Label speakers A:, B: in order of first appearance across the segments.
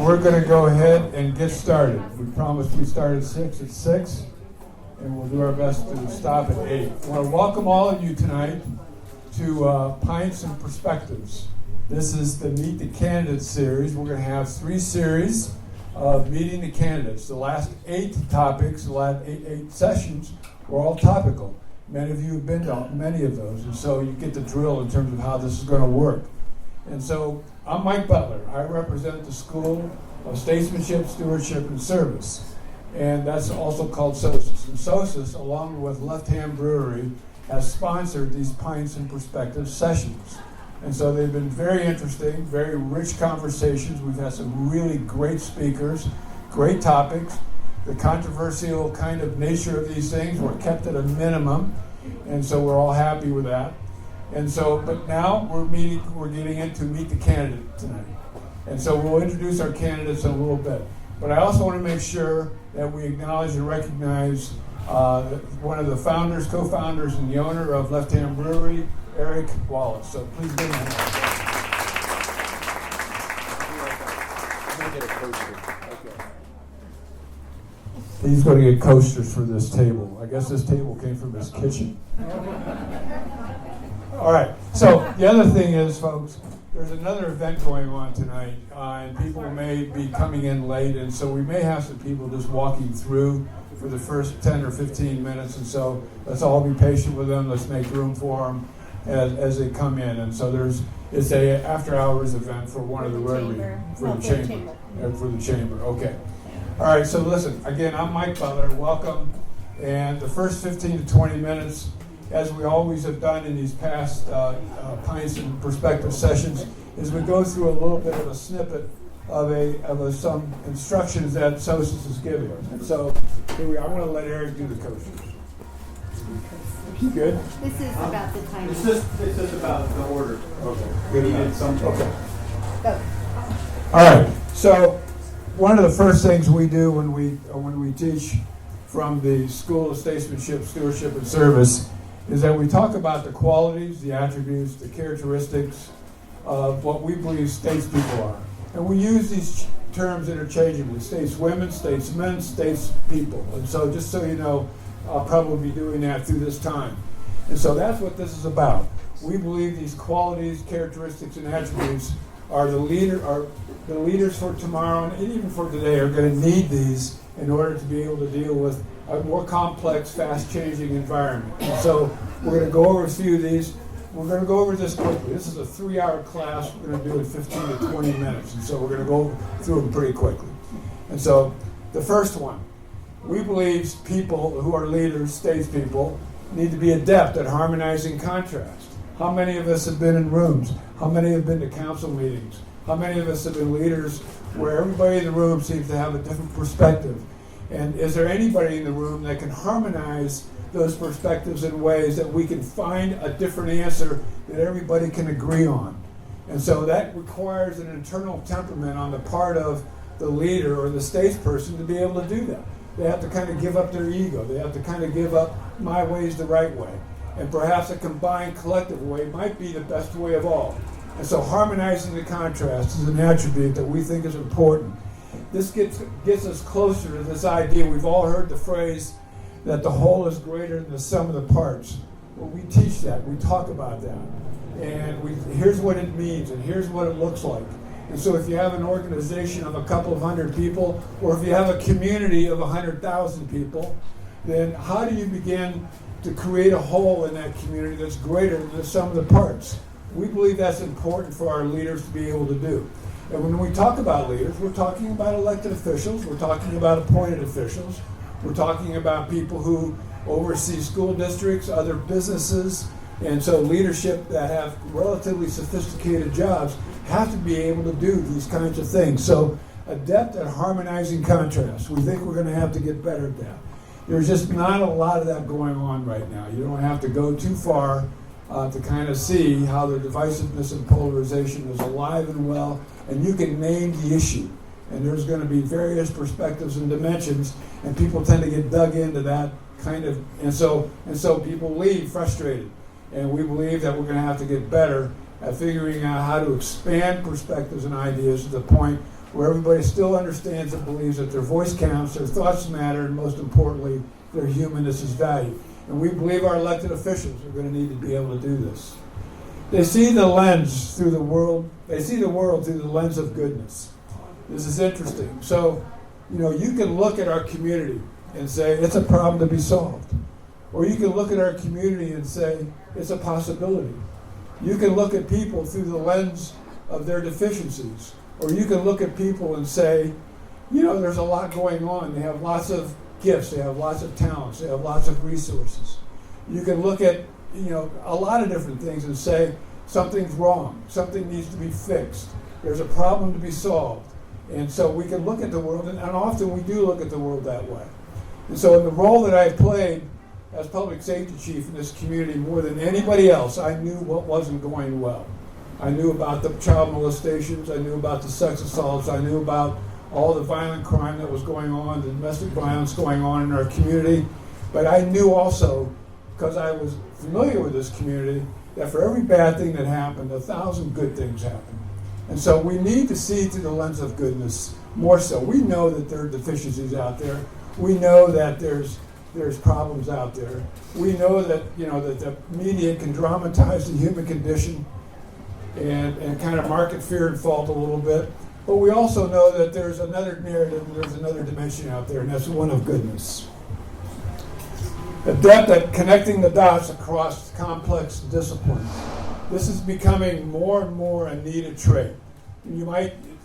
A: we're going to go ahead and get started. We promised we start at 6 at 6, and we'll do our best to stop at 8. I want to welcome all of you tonight to Pints and Perspectives. This is the Meet the Candidates series. We're going to have 3 series of meeting the candidates. The last 8 topics, the last eight sessions were all topical. Many of you have been to many of those, and so you get the drill in terms of how this is going to work. And so I'm Mike Butler. I represent the School of Statesmanship, Stewardship, and Service, and that's also called SOSIS. And SOSIS, along with Left Hand Brewery, has sponsored these Pints and Perspectives sessions. And so they've been very interesting, very rich conversations. We've had some really great speakers, great topics. The controversial kind of nature of these things were kept at a minimum, and so we're all happy with that. And so, but now we're getting into Meet the Candidate tonight. And so we'll introduce our candidates in a little bit. But I also want to make sure that we acknowledge and recognize one of the founders, co-founders, and the owner of Left Hand Brewery, Eric Wallace. So please give him a hand.
B: I'm going to get a coaster. Okay.
A: He's going to get coasters for this table. I guess this table came from his kitchen. All right. So the other thing is, folks, there's another event going on tonight, and people may be coming in late, and so we may have some people just walking through for the first 10 or 15 minutes, and so let's all be patient with them. Let's make room for them as they come in. And so it's a after-hours event for one of the Rotary, for the chamber. Okay. All right, so listen, again, I'm Mike Butler. Welcome. And the first 15 to 20 minutes, as we always have done in these past Pints and Perspective sessions, is we go through a little bit of a snippet of some instructions that SOSIS is giving. And so here we are. I'm going to let Eric do the coasters. You good?
C: This is about the timing.
B: It's just about the order.
A: Okay.
B: We needed something.
A: Okay.
C: Go.
A: All right. So one of the first things we do when we teach from the School of Statesmanship, Stewardship, and Service is that we talk about the qualities, the attributes, the characteristics of what we believe statespeople are. And we use these terms interchangeably: stateswomen, statesmen, statespeople. And so just so you know, I'll probably be doing that through this time. And so that's what this is about. We believe these qualities, characteristics, and attributes are the leaders for tomorrow and even for today are going to need these in order to be able to deal with a more complex, fast-changing environment. And so we're going to go over a few of these. We're going to go over this quickly. This is a 3-hour class. We're going to do it in 15 to 20 minutes. And so we're going to go through them pretty quickly. And so the first one, we believe people who are leaders, statespeople, need to be adept at harmonizing contrast. How many of us have been in rooms? How many have been to council meetings? How many of us have been leaders where everybody in the room seems to have a different perspective? And is there anybody in the room that can harmonize those perspectives in ways that we can find a different answer that everybody can agree on? And so that requires an internal temperament on the part of the leader or the statesperson to be able to do that. They have to kind of give up their ego. They have to kind of give up my way is the right way. And perhaps a combined collective way might be the best way of all. And so harmonizing the contrast is an attribute that we think is important. This gets us closer to this idea. We've all heard the phrase that the whole is greater than the sum of the parts. Well, we teach that. We talk about that. And here's what it means, and here's what it looks like. And so if you have an organization of a couple of hundred people, or if you have a community of 100,000 people, then how do you begin to create a whole in that community that's greater than the sum of the parts? We believe that's important for our leaders to be able to do. And when we talk about leaders, we're talking about elected officials, we're talking about appointed officials, we're talking about people who oversee school districts, other businesses, and so leadership that have relatively sophisticated jobs have to be able to do these kinds of things. So adept at harmonizing contrast. We think we're going to have to get better at that. There's just not a lot of that going on right now. You don't have to go too far to kind of see how the divisiveness and polarization is alive and well, and you can name the issue. And there's going to be various perspectives and dimensions, and people tend to get dug into that kind of, and so people leave frustrated. And we believe that we're going to have to get better at figuring out how to expand perspectives and ideas to the point where everybody still understands and believes that their voice counts, their thoughts matter, and most importantly, their humanness is valued. And we believe our elected officials are going to need to be able to do this. They see the lens through the world. They see the world through the lens of goodness. This is interesting. So, you can look at our community and say it's a problem to be solved, or you can look at our community and say it's a possibility. You can look at people through the lens of their deficiencies, or you can look at people and say, there's a lot going on. They have lots of gifts. They have lots of talents. They have lots of resources. You can look at a lot of different things and say something's wrong, something needs to be fixed, there's a problem to be solved. And so we can look at the world, and often we do look at the world that way. And so in the role that I played as public safety chief in this community, more than anybody else, I knew what wasn't going well. I knew about the child molestations, I knew about the sex assaults, I knew about all the violent crime that was going on, the domestic violence going on in our community. But I knew also, because I was familiar with this community, that for every bad thing that happened, 1,000 good things happened. And so we need to see through the lens of goodness more so. We know that there are deficiencies out there. We know that there's problems out there. We know that that the media can dramatize the human condition and kind of market fear and fault a little bit. But we also know that there's another narrative, and there's another dimension out there, and that's one of goodness. Adept at connecting the dots across complex disciplines. This is becoming more and more a needed trait.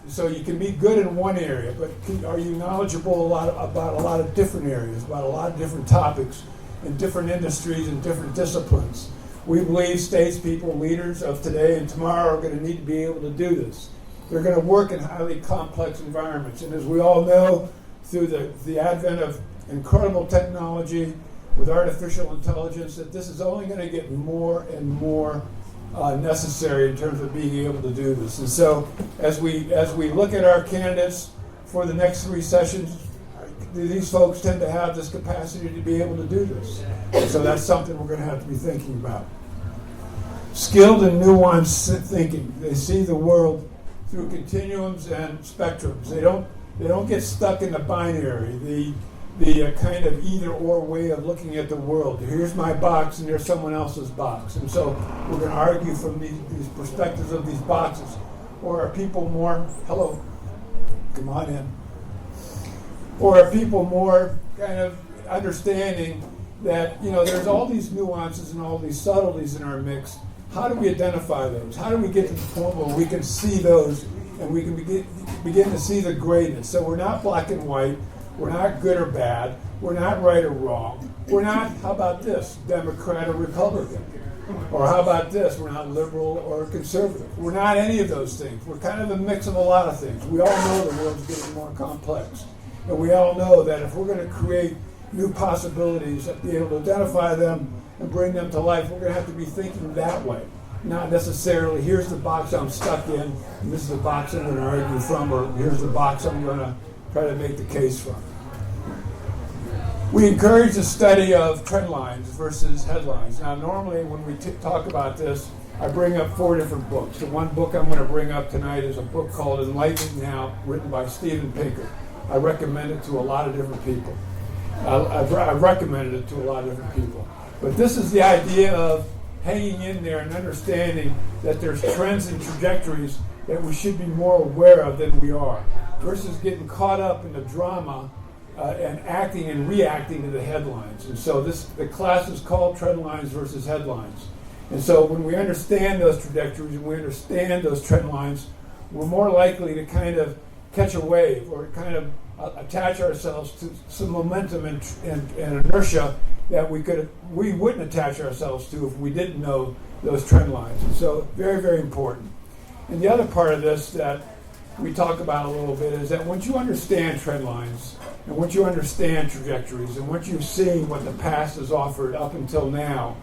A: So you can be good in one area, but are you knowledgeable about a lot of different areas, about a lot of different topics in different industries and different disciplines? We believe statespeople, leaders of today and tomorrow are going to need to be able to do this. They're going to work in highly complex environments. And as we all know, through the advent of incredible technology with artificial intelligence, that this is only going to get more and more necessary in terms of being able to do this. And so as we look at our candidates for the next 3 sessions, these folks tend to have this capacity to be able to do this. And so that's something we're going to have to be thinking about. Skilled and nuanced thinking. They see the world through continuums and spectrums. They don't get stuck in the binary, the kind of either-or way of looking at the world. Here's my box and there's someone else's box. And so we're going to argue from these perspectives of these boxes. Or are people more, hello, come on in. Or are people more kind of understanding that, there's all these nuances and all these subtleties in our mix. How do we identify those? How do we get to the point where we can see those and we can begin to see the grayness? So we're not black and white. We're not good or bad. We're not right or wrong. We're not, how about this, Democrat or Republican? Or how about this, we're not liberal or conservative. We're not any of those things. We're kind of a mix of a lot of things. We all know the world's getting more complex. And we all know that if we're going to create new possibilities, be able to identify them and bring them to life, we're going to have to be thinking that way. Not necessarily, here's the box I'm stuck in, and this is the box I'm going to argue from, or here's the box I'm going to try to make the case from. We encourage the study of trend lines versus headlines. Now, normally when we talk about this, I bring up 4 different books. The one book I'm going to bring up tonight is a book called Enlightenment Now, written by Steven Pinker. I recommend it to a lot of different people. I've recommended it to a lot of different people. But this is the idea of hanging in there and understanding that there's trends and trajectories that we should be more aware of than we are, versus getting caught up in the drama and acting and reacting to the headlines. And so the class is called Trend Lines versus Headlines. And so when we understand those trajectories and we understand those trend lines, we're more likely to kind of catch a wave or kind of attach ourselves to some momentum and inertia that we wouldn't attach ourselves to if we didn't know those trend lines. And so very, very important. And the other part of this that we talk about a little bit is that once you understand trend lines and once you understand trajectories and once you've seen what the past has offered up until now,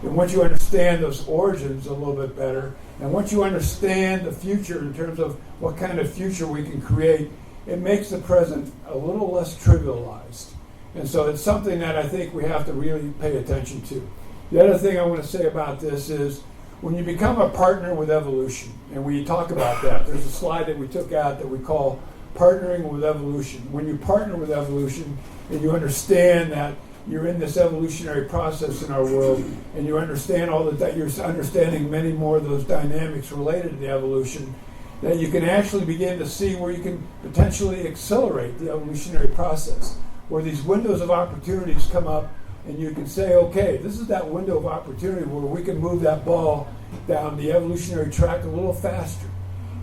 A: and once you understand those origins a little bit better, and once you understand the future in terms of what kind of future we can create, it makes the present a little less trivialized. And so it's something that I think we have to really pay attention to. The other thing I want to say about this is When you become a partner with evolution, and we talk about that, there's a slide that we took out that we call partnering with evolution. When you partner with evolution and you understand that you're in this evolutionary process in our world, and you understand that you're understanding many more of those dynamics related to the evolution, that you can actually begin to see where you can potentially accelerate the evolutionary process, where these windows of opportunities come up, and you can say, okay, this is that window of opportunity where we can move that ball down the evolutionary track a little faster.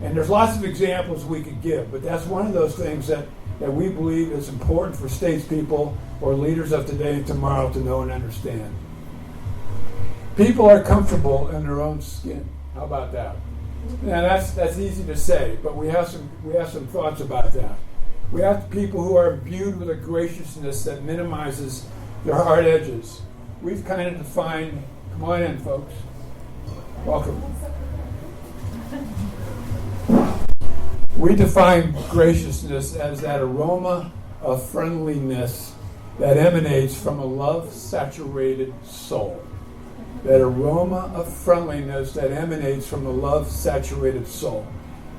A: And there's lots of examples we could give, but that's one of those things that we believe is important for statespeople or leaders of today and tomorrow to know and understand. People are comfortable in their own skin. How about that? Now that's easy to say, but we have some thoughts about that. We have people who are imbued with a graciousness that minimizes their hard edges. We've kind of defined, come on in, folks. Welcome. We define graciousness as that aroma of friendliness that emanates from a love-saturated soul. That aroma of friendliness that emanates from a love-saturated soul.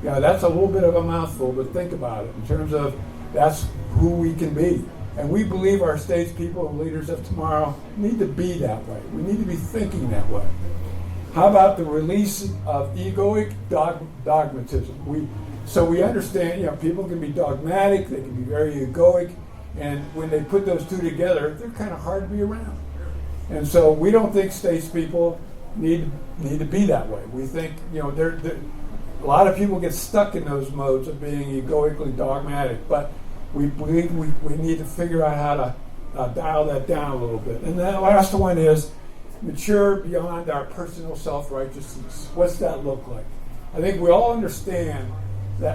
A: Now, that's a little bit of a mouthful, but think about it in terms of that's who we can be. And we believe our statespeople and leaders of tomorrow need to be that way. We need to be thinking that way. How about the release of egoic dogmatism? So we understand, people can be dogmatic, they can be very egoic, and when they put those two together, they're kind of hard to be around. And so we don't think statespeople need to be that way. We think, a lot of people get stuck in those modes of being egoically dogmatic, but we believe we need to figure out how to dial that down a little bit. And then the last one is mature beyond our personal self-righteousness. What's that look like? I think we all understand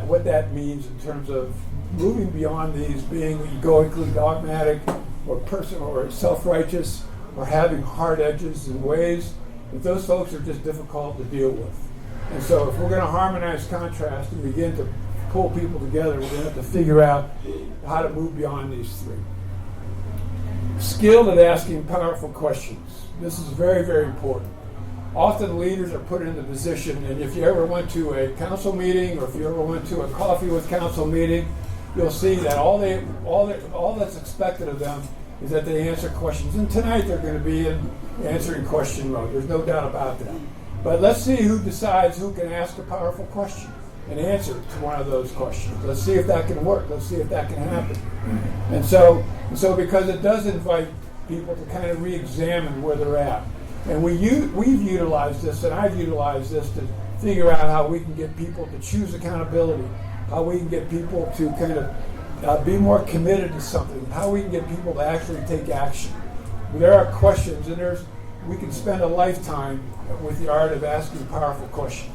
A: what that means in terms of moving beyond these, being egoically dogmatic or personal or self-righteous or having hard edges in ways that those folks are just difficult to deal with. And so if we're going to harmonize contrast and begin to pull people together, we're going to have to figure out how to move beyond these three. Skilled at asking powerful questions. This is very, very important. Often leaders are put in the position, and if you ever went to a council meeting or if you ever went to a coffee with council meeting, you'll see that all that's expected of them is that they answer questions. And tonight they're going to be in answering question mode. There's no doubt about that. But let's see who decides who can ask a powerful question and answer to one of those questions. Let's see if that can work. Let's see if that can happen. And so because it does invite people to kind of re-examine where they're at. And we've utilized this, and I've utilized this to figure out how we can get people to choose accountability, how we can get people to kind of be more committed to something, how we can get people to actually take action. There are questions, and we can spend a lifetime with the art of asking powerful questions.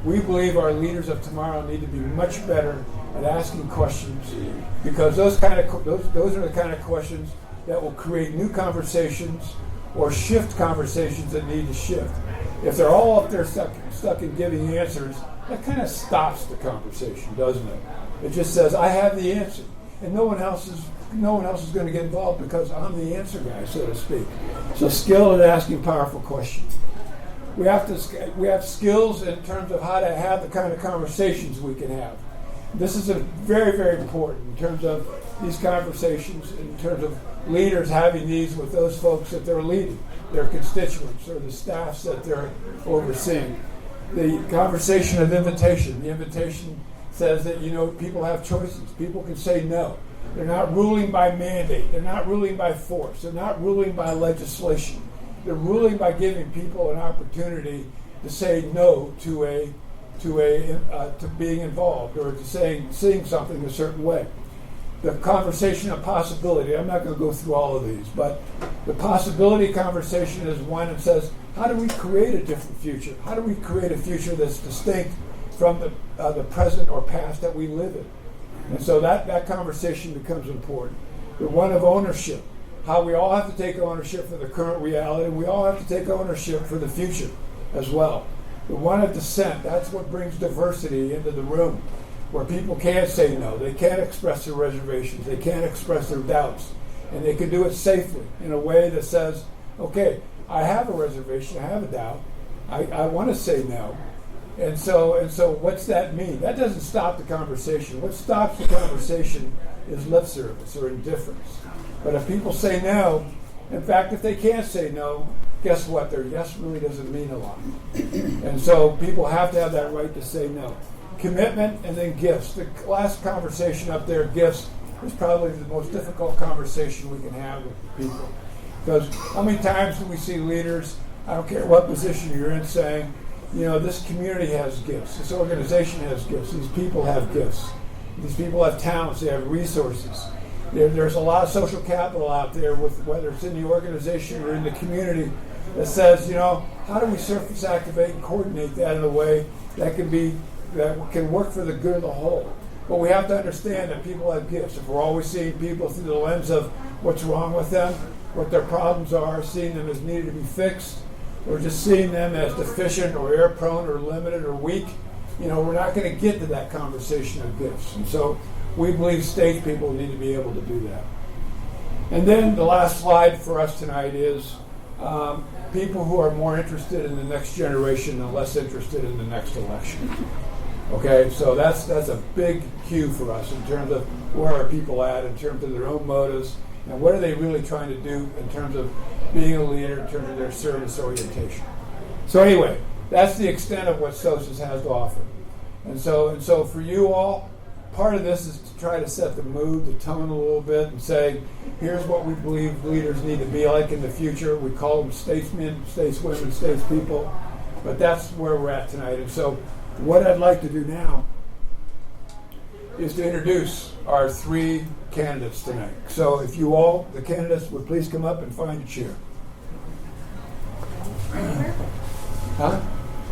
A: We believe our leaders of tomorrow need to be much better at asking questions, because those are the kind of questions that will create new conversations or shift conversations that need to shift. If they're all up there stuck in giving answers, that kind of stops the conversation, doesn't it? It just says, I have the answer, and no one else is going to get involved because I'm the answer guy, so to speak. So skill at asking powerful questions. We have skills in terms of how to have the kind of conversations we can have. This is very, very important in terms of these conversations, in terms of leaders having these with those folks that they're leading, their constituents or the staffs that they're overseeing. The conversation of invitation. The invitation says that, people have choices. People can say no. They're not ruling by mandate. They're not ruling by force. They're not ruling by legislation. They're ruling by giving people an opportunity to say no to being involved or to seeing something a certain way. The conversation of possibility. I'm not going to go through all of these, but the possibility conversation is one that says, how do we create a different future? How do we create a future that's distinct from the present or past that we live in? And so that conversation becomes important. The one of ownership. How we all have to take ownership for the current reality, and we all have to take ownership for the future as well. The one of dissent. That's what brings diversity into the room, where people can't say no. They can't express their reservations. They can't express their doubts. And they can do it safely in a way that says, okay, I have a reservation, I have a doubt, I want to say no. And so what's that mean? That doesn't stop the conversation. What stops the conversation is lip service or indifference. But if people say no, in fact, if they can't say no, guess what? Their yes really doesn't mean a lot. And so people have to have that right to say no. Commitment and then gifts. The last conversation up there, gifts, is probably the most difficult conversation we can have with people. Because how many times do we see leaders, I don't care what position you're in, saying, you know, this community has gifts, this organization has gifts, these people have gifts, these people have talents, they have resources. There's a lot of social capital out there, with whether it's in the organization or in the community, that says, you know, how do we surface activate and coordinate that in a way that can work for the good of the whole. But we have to understand that people have gifts. If we're always seeing people through the lens of what's wrong with them, what their problems are, seeing them as needed to be fixed, or just seeing them as deficient or error-prone or limited or weak, you know, we're not going to get to that conversation of gifts. And so we believe stage people need to be able to do that. And then the last slide for us tonight is people who are more interested in the next generation and less interested in the next election. Okay, so that's a big cue for us in terms of where are people at, in terms of their own motives, and what are they really trying to do in terms of being a leader, in terms of their service orientation. So anyway, that's the extent of what SOSIS has to offer. And so for you all, part of this is to try to set the mood, the tone a little bit, and say, here's what we believe leaders need to be like in the future. We call them statesmen, stateswomen, statespeople, but that's where we're at tonight. And so what I'd like to do now is to introduce our three candidates tonight. So if you all, the candidates, would please come up and find a chair. Huh?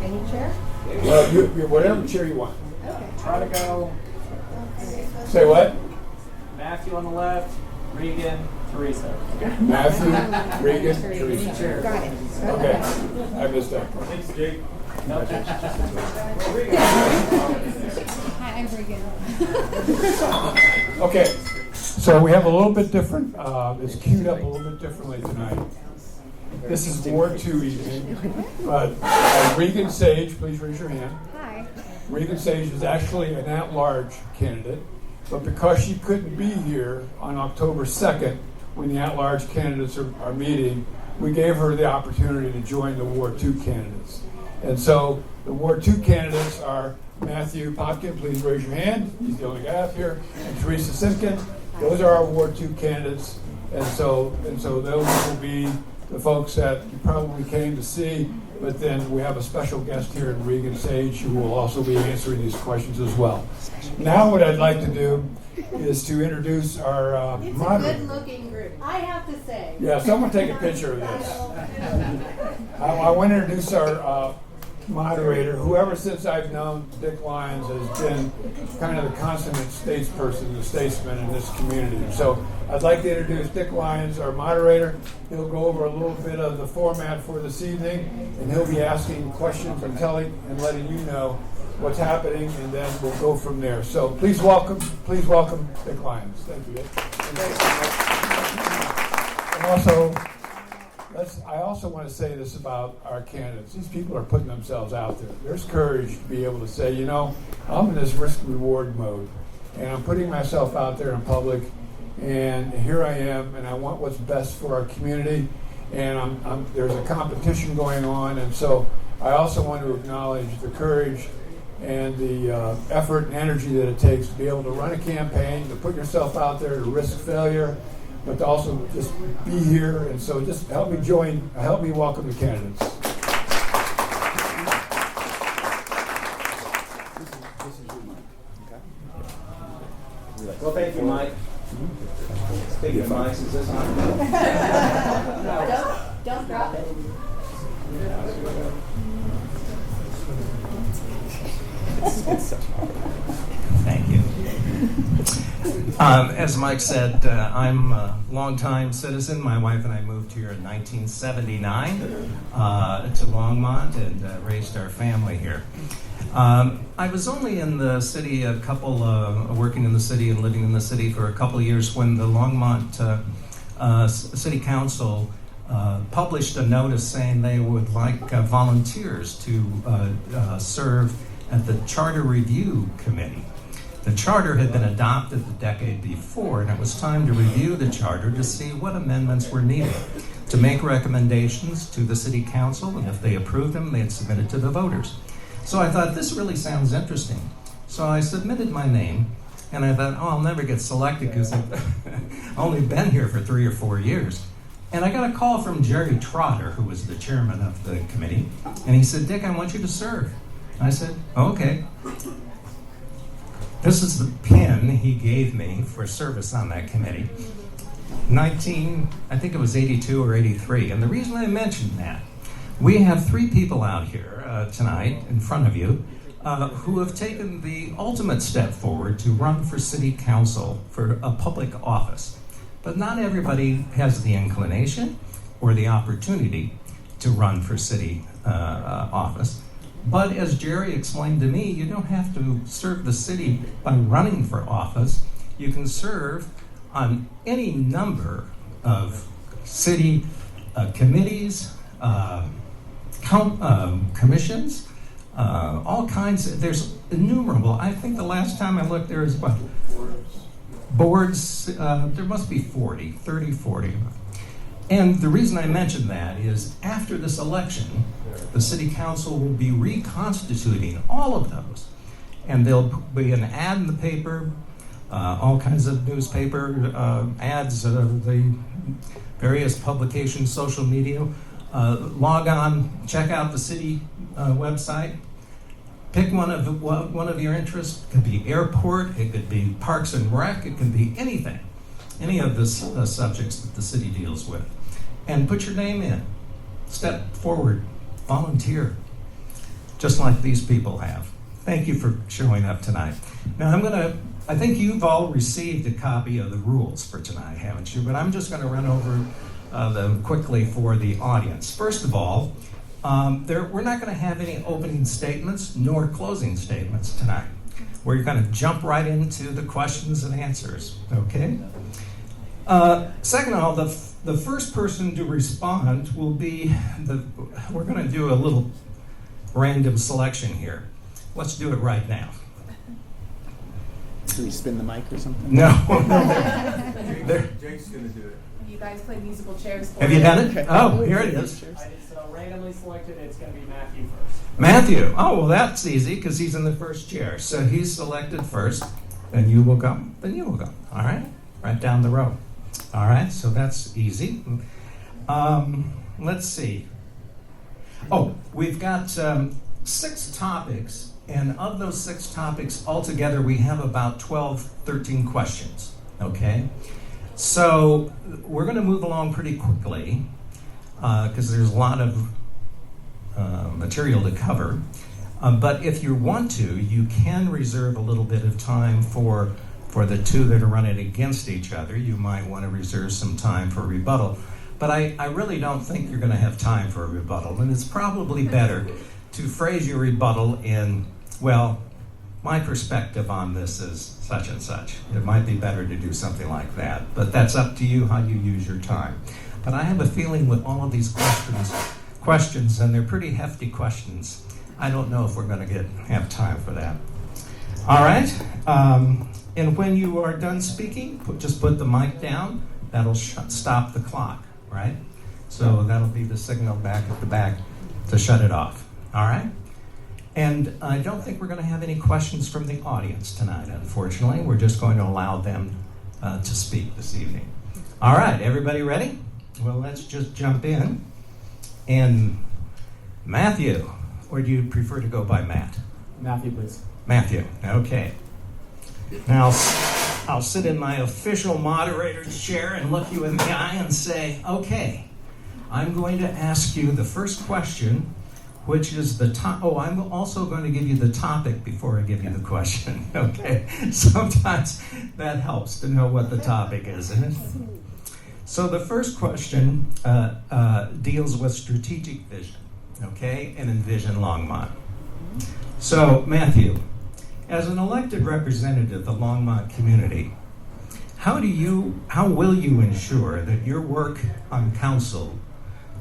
C: Any chair?
A: Well, you whatever chair you want.
C: Okay.
B: Try to go
A: Say what?
B: Matthew on the left, Regan, Teresa.
A: Matthew, Regan, Teresa.
C: Got it.
A: Okay, I missed that part.
B: Thanks, Jake.
C: Hi, I'm Regan.
A: Okay, so we have a little bit different, it's queued up a little bit differently tonight. This is Ward 2 evening, but Regan Sage, please raise your hand.
C: Hi.
A: Regan Sage is actually an at-large candidate, but because she couldn't be here on October 2nd, when the at-large candidates are meeting, we gave her the opportunity to join the Ward 2 candidates. And so the Ward 2 candidates are Matthew Popkin, please raise your hand. He's the only guy up here. And Teresa Simpkins. Those are our Ward 2 candidates. And so those will be the folks that you probably came to see. But then we have a special guest here in Regan Sage who will also be answering these questions as well. Now what I'd like to do is to introduce our moderator.
C: It's a good-looking group. I have to say.
A: Yeah, someone take a picture of this. I want to introduce our moderator, who ever since I've known Dick Lyons has been kind of the consummate statesperson, the statesman in this community. So I'd like to introduce Dick Lyons, our moderator. He'll go over a little bit of the format for this evening, and he'll be asking questions and letting you know what's happening, and then we'll go from there. So please welcome Dick Lyons. Thank you, Dick. And also, I also want to say this about our candidates. These people are putting themselves out there. There's courage to be able to say, you know, I'm in this risk-reward mode, and I'm putting myself out there in public, and here I am, and I want what's best for our community, and there's a competition going on, and so I also want to acknowledge the courage and the effort and energy that it takes to be able to run a campaign, to put yourself out there, to risk failure, but to also just be here. And so just help me welcome the candidates. This is your mic.
B: Okay. Well, thank you, Mike. Speaking of mics, is this on?
C: Don't drop it.
D: Thank you. As Mike said, I'm a longtime citizen. My wife and I moved here in 1979 to Longmont and raised our family here. I was only in the city working in the city and living in the city for a couple of years when the Longmont City Council published a notice saying they would like volunteers to serve at the Charter Review Committee. The charter had been adopted the decade before, and it was time to review the charter to see what amendments were needed, to make recommendations to the city council, and if they approved them, they'd submit it to the voters. So I thought, this really sounds interesting. So I submitted my name, and I thought, I'll never get selected because I've only been here for 3 or 4 years. And I got a call from Jerry Trotter, who was the chairman of the committee, and he said, Dick, I want you to serve. I said, okay. This is the pin he gave me for service on that committee. I think it was 82 or 83. And the reason I mentioned that, we have 3 people out here tonight in front of you who have taken the ultimate step forward to run for city council for a public office. But not everybody has the inclination or the opportunity to run for city office. But as Jerry explained to me, you don't have to serve the city by running for office. You can serve on any number of city committees, commissions, all kinds. There's innumerable. I think the last time I looked, there was what? Boards. There must be 40. And the reason I mention that is after this election, the city council will be reconstituting all of those. And there'll be an ad in the paper, all kinds of newspaper ads, the various publications, social media. Log on, check out the city website. Pick one of your interests. It could be airport, it could be parks and rec, it could be anything. Any of the subjects that the city deals with. And put your name in. Step forward. Volunteer. Just like these people have. Thank you for showing up tonight. Now I think you've all received a copy of the rules for tonight, haven't you? But I'm just going to run over them quickly for the audience. First of all, we're not going to have any opening statements nor closing statements tonight. We're going to jump right into the questions and answers, okay? Second of all, the first person to respond will be we're going to do a little random selection here. Let's do it right now.
B: Do we spin the mic or something?
D: No.
E: Jake's going to do it.
F: You guys play musical chairs.
D: Have you done it? Oh, here it is.
E: It's randomly selected. It's going to be Matthew first.
D: Matthew. Oh, well, that's easy because he's in the first chair. So he's selected first. Then you will go. Then you will go. All right? Right down the row. All right, so that's easy. Let's see. Oh, we've got 6 topics, and of those 6 topics, altogether we have about 12, 13 questions, okay? So we're going to move along pretty quickly because there's a lot of material to cover. But if you want to, you can reserve a little bit of time for the 2 that are running against each other. You might want to reserve some time for rebuttal. But I really don't think you're going to have time for a rebuttal. And it's probably better to phrase your rebuttal in, well, my perspective on this is such and such. It might be better to do something like that. But that's up to you how you use your time. But I have a feeling with all of these questions, and they're pretty hefty questions, I don't know if we're going to have time for that. All right. And when you are done speaking, just put the mic down. That'll stop the clock, right? So that'll be the signal back at the back to shut it off. All right? And I don't think we're going to have any questions from the audience tonight, unfortunately. We're just going to allow them to speak this evening. All right, everybody ready? Well, let's just jump in. And Matthew, or do you prefer to go by Matt?
E: Matthew, please.
D: Matthew, okay. Now, I'll sit in my official moderator's chair and look you in the eye and say, okay, I'm going to ask you the first question, which is I'm also going to give you the topic before I give you the question, okay? Sometimes that helps to know what the topic is, isn't it? So the first question deals with strategic vision, okay, and envision Longmont. So, Matthew, as an elected representative of the Longmont community, how will you ensure that your work on council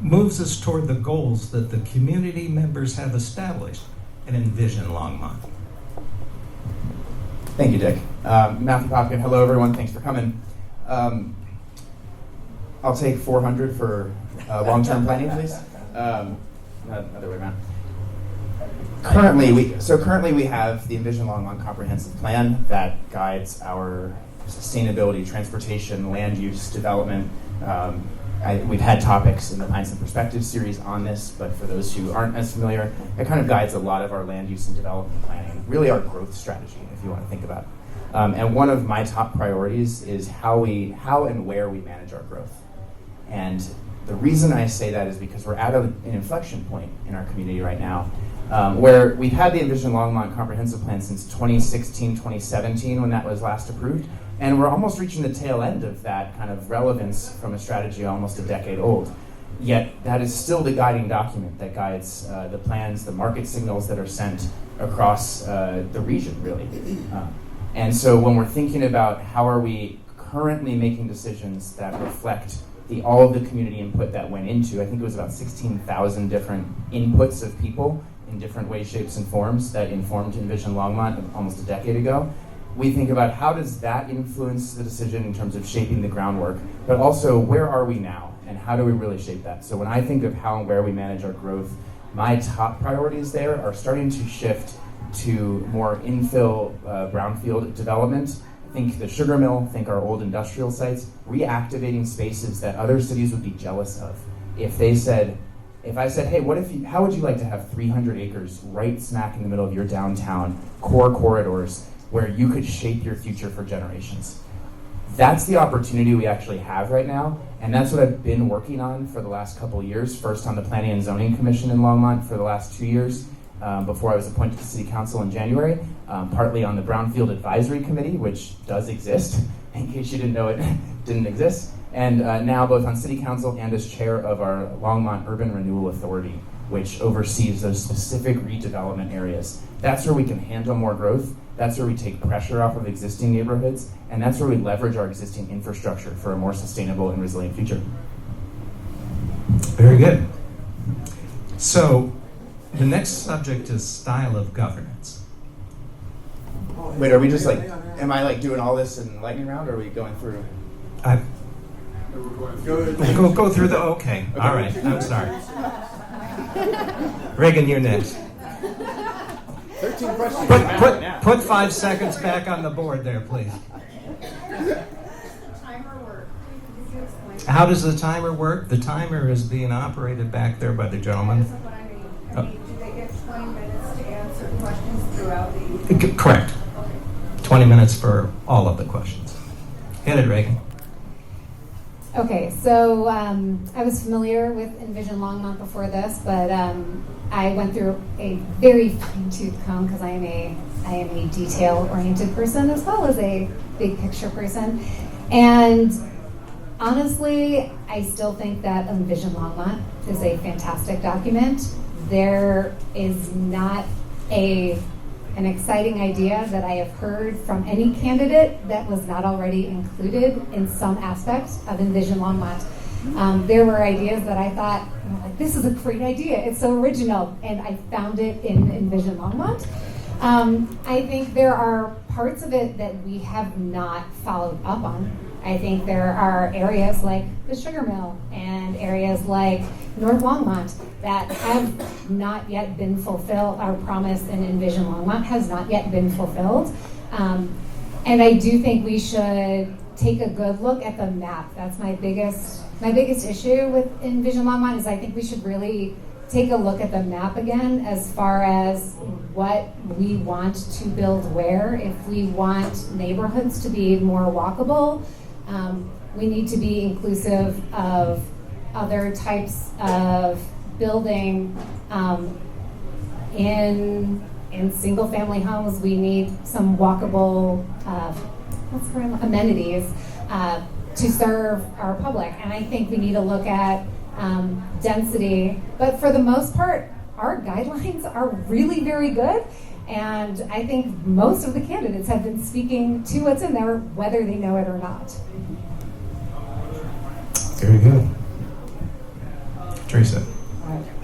D: moves us toward the goals that the community members have established and envision Longmont.
G: Thank you, Dick. Matthew Popkin, hello everyone, thanks for coming. I'll take 400 for long-term planning, please. Other way around. Currently, we have the Envision Longmont Comprehensive Plan that guides our sustainability, transportation, land use, development. We've had topics in the Pints and Perspectives series on this, but for those who aren't as familiar, it kind of guides a lot of our land use and development planning, really our growth strategy, if you want to think about it. And one of my top priorities is how and where we manage our growth. And the reason I say that is because we're at an inflection point in our community right now, where we've had the Envision Longmont Comprehensive Plan since 2016, 2017, when that was last approved, and we're almost reaching the tail end of that kind of relevance from a strategy almost a decade old. Yet that is still the guiding document that guides the plans, the market signals that are sent across the region, really. And so when we're thinking about how are we currently making decisions that reflect all of the community input that went into, I think it was about 16,000 different inputs of people in different ways, shapes, and forms that informed Envision Longmont almost a decade ago. We think about how does that influence the decision in terms of shaping the groundwork, but also where are we now and how do we really shape that? So when I think of how and where we manage our growth, my top priorities there are starting to shift to more infill brownfield development. Think the sugar mill, think our old industrial sites, reactivating spaces that other cities would be jealous of. If I said, hey, how would you like to have 300 acres right smack in the middle of your downtown core corridors where you could shape your future for generations? That's the opportunity we actually have right now, and that's what I've been working on for the last couple of years, first on the Planning and Zoning Commission in Longmont for the last 2 years, before I was appointed to City Council in January, partly on the Brownfield Advisory Committee, which does exist, in case you didn't know it didn't exist, and now both on City Council and as chair of our Longmont Urban Renewal Authority, which oversees those specific redevelopment areas. That's where we can handle more growth, that's where we take pressure off of existing neighborhoods, and that's where we leverage our existing infrastructure for a more sustainable and resilient future.
D: Very good. So, the next subject is style of governance.
G: Wait, are we just am I doing all this in lightning round, or are we going through?
D: Go through the, okay, all right, I'm sorry. Reagan, you're next.
B: 13 questions.
D: Put 5 seconds back on the board there, please.
C: Timer work. Could you explain?
D: How does the timer work? The timer is being operated back there by the gentleman.
C: That's what I mean. Do they get 20 minutes to answer questions throughout the...
D: Correct. 20 minutes for all of the questions. Hit it, Reagan.
H: Okay, so I was familiar with Envision Longmont before this, but I went through a very fine-tooth comb because I am a detail-oriented person as well as a big picture person. And honestly, I still think that Envision Longmont is a fantastic document. There is not an exciting idea that I have heard from any candidate that was not already included in some aspect of Envision Longmont. There were ideas that I thought, this is a great idea, it's so original, and I found it in Envision Longmont. I think there are parts of it that we have not followed up on. I think there are areas like the sugar mill and areas like North Longmont that have not yet been fulfilled. Our promise in Envision Longmont has not yet been fulfilled. And I do think we should take a good look at the map. That's my biggest issue with Envision Longmont is I think we should really take a look at the map again as far as what we want to build where. If we want neighborhoods to be more walkable, we need to be inclusive of other types of building. In single-family homes, we need some walkable amenities to serve our public. And I think we need to look at density. But for the most part, our guidelines are really very good. And I think most of the candidates have been speaking to what's in there, whether they know it or not.
D: Very good. Teresa.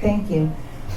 I: Thank you.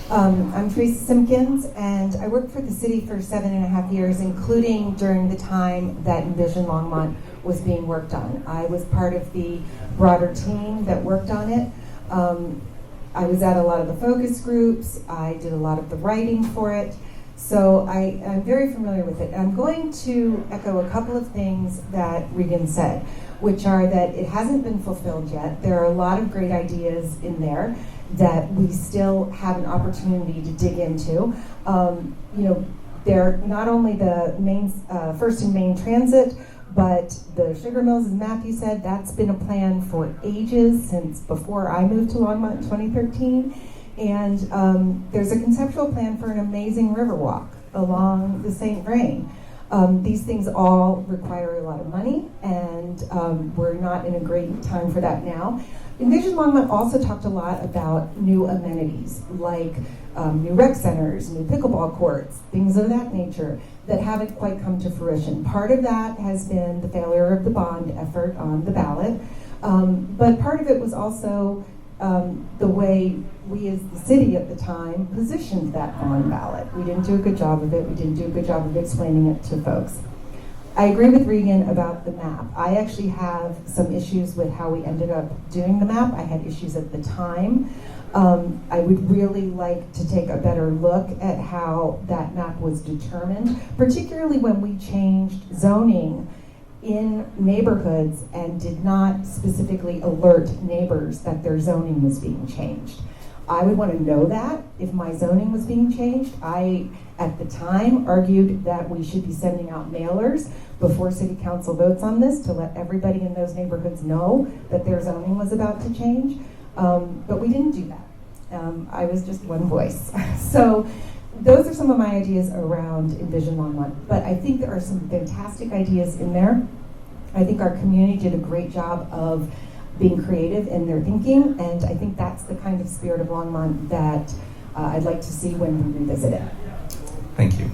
I: I'm Teresa Simpkins, and I worked for the city for 7.5 years, including during the time that Envision Longmont was being worked on. I was part of the broader team that worked on it. I was at a lot of the focus groups. I did a lot of the writing for it. So I'm very familiar with it. I'm going to echo a couple of things that Riegan said, which are that it hasn't been fulfilled yet. There are a lot of great ideas in there that we still have an opportunity to dig into. They're not only the main, first and main transit, but the sugar mills, as Matthew said, that's been a plan for ages, since before I moved to Longmont in 2013. And there's a conceptual plan for an amazing river walk along the St. Vrain. These things all require a lot of money, and we're not in a great time for that now. Envision Longmont also talked a lot about new amenities, like new rec centers, new pickleball courts, things of that nature that haven't quite come to fruition. Part of that has been the failure of the bond effort on the ballot, but part of it was also the way we as the city at the time positioned that on ballot. We didn't do a good job of it. We didn't do a good job of explaining it to folks. I agree with Riegan about the map. I actually have some issues with how we ended up doing the map. I had issues at the time. I would really like to take a better look at how that map was determined, particularly when we changed zoning in neighborhoods and did not specifically alert neighbors that their zoning was being changed. I would want to know that if my zoning was being changed. I, at the time, argued that we should be sending out mailers before city council votes on this to let everybody in those neighborhoods know that their zoning was about to change. But we didn't do that. I was just one voice. So those are some of my ideas around Envision Longmont. But I think there are some fantastic ideas in there. I think our community did a great job of being creative in their thinking, and I think that's the kind of spirit of Longmont that I'd like to see when we revisit it.
D: Thank you.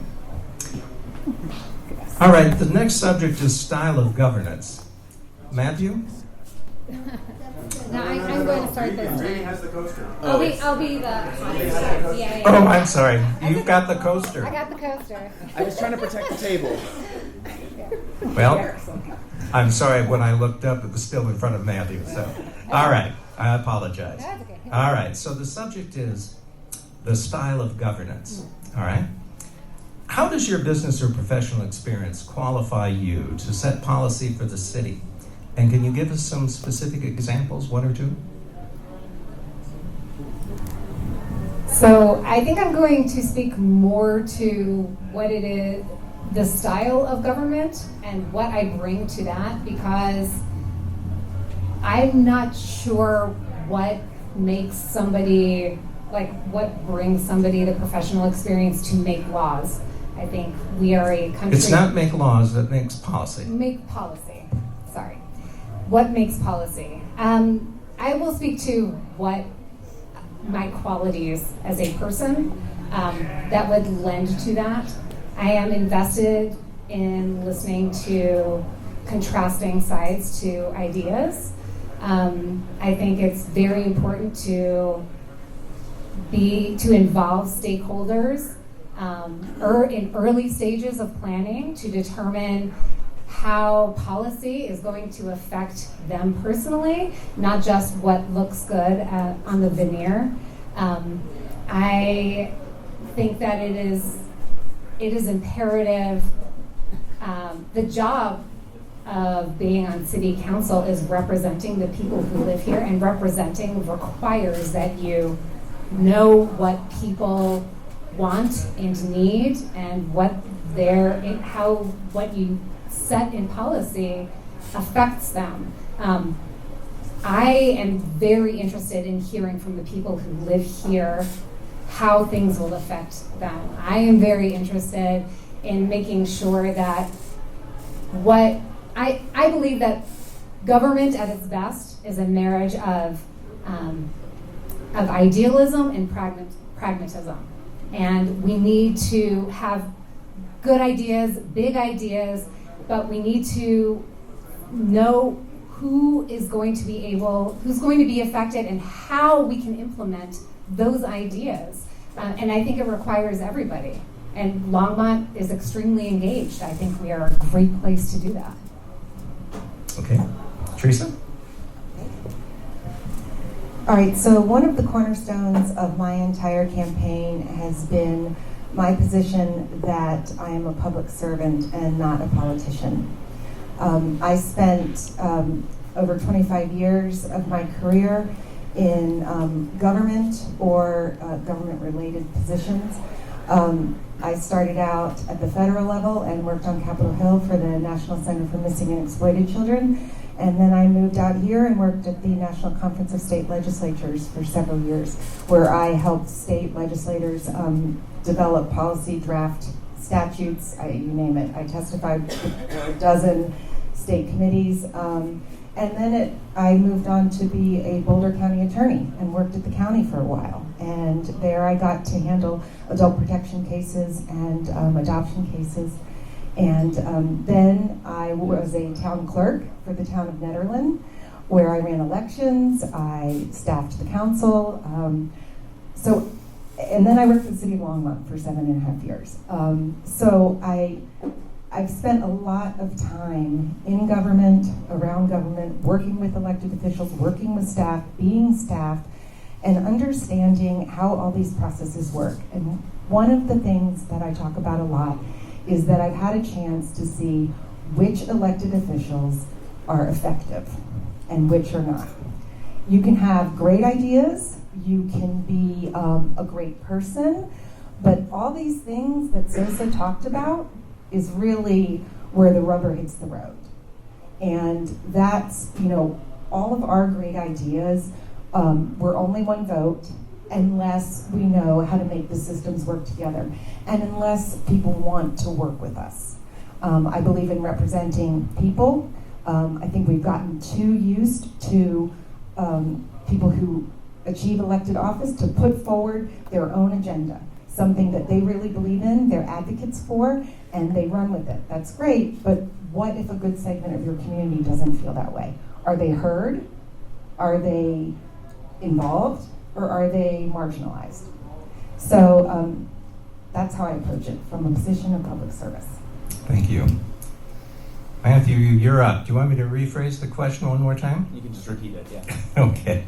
D: All right, the next subject is style of governance. Matthew?
H: No, I'm going to start this time.
B: has the coaster.
H: I'll be the yeah.
D: Oh, I'm sorry. You've got the coaster.
H: I got the coaster.
G: I was trying to protect the table.
D: Well, I'm sorry, when I looked up, it was still in front of Matthew. So, all right, I apologize.
H: That's okay.
D: All right, so the subject is the style of governance. All right. How does your business or professional experience qualify you to set policy for the city? And can you give us some specific examples, one or two?
H: So I think I'm going to speak more to what it is, the style of government and what I bring to that, because I'm not sure what makes somebody, like what brings somebody the professional experience to make laws. I think we are a country.
D: It's not make laws, that makes policy.
H: Make policy. Sorry. What makes policy? I will speak to what my qualities as a person that would lend to that. I am invested in listening to contrasting sides to ideas. I think it's very important to involve stakeholders in early stages of planning to determine how policy is going to affect them personally, not just what looks good on the veneer. I think that it is imperative. The job of being on city council is representing the people who live here, and representing requires that you know what people want and need, and what you set in policy affects them. I am very interested in hearing from the people who live here how things will affect them. I am very interested in making sure that what I believe that government at its best is a marriage of idealism and pragmatism. And we need to have good ideas, big ideas, but we need to know who's going to be affected and how we can implement those ideas. And I think it requires everybody. And Longmont is extremely engaged. I think we are a great place to do that.
D: Okay. Teresa?
I: All right, so one of the cornerstones of my entire campaign has been my position that I am a public servant and not a politician. I spent over 25 years of my career in government or government-related positions. I started out at the federal level and worked on Capitol Hill for the National Center for Missing and Exploited Children. And then I moved out here and worked at the National Conference of State Legislatures for several years, where I helped state legislators develop policy, draft statutes, you name it. I testified for a dozen state committees. And then I moved on to be a Boulder County attorney and worked at the county for a while. And there I got to handle adult protection cases and adoption cases. And then I was a town clerk for the town of Nederland, where I ran elections, I staffed the council. And then I worked for the city of Longmont for 7.5 years. So I've spent a lot of time in government, around government, working with elected officials, working with staff, being staffed, and understanding how all these processes work. And one of the things that I talk about a lot is that I've had a chance to see which elected officials are effective and which are not. You can have great ideas, you can be a great person, but all these things that Sosa talked about is really where the rubber hits the road. And that's, all of our great ideas, we're only one vote unless we know how to make the systems work together and unless people want to work with us. I believe in representing people. I think we've gotten too used to people who achieve elected office to put forward their own agenda, something that they really believe in, they're advocates for, and they run with it. That's great, but what if a good segment of your community doesn't feel that way? Are they heard? Are they involved? Or are they marginalized? So that's how I approach it, from a position of public service.
D: Thank you. Matthew, you're up. Do you want me to rephrase the question one more time?
G: You can just repeat it, yeah.
D: Okay.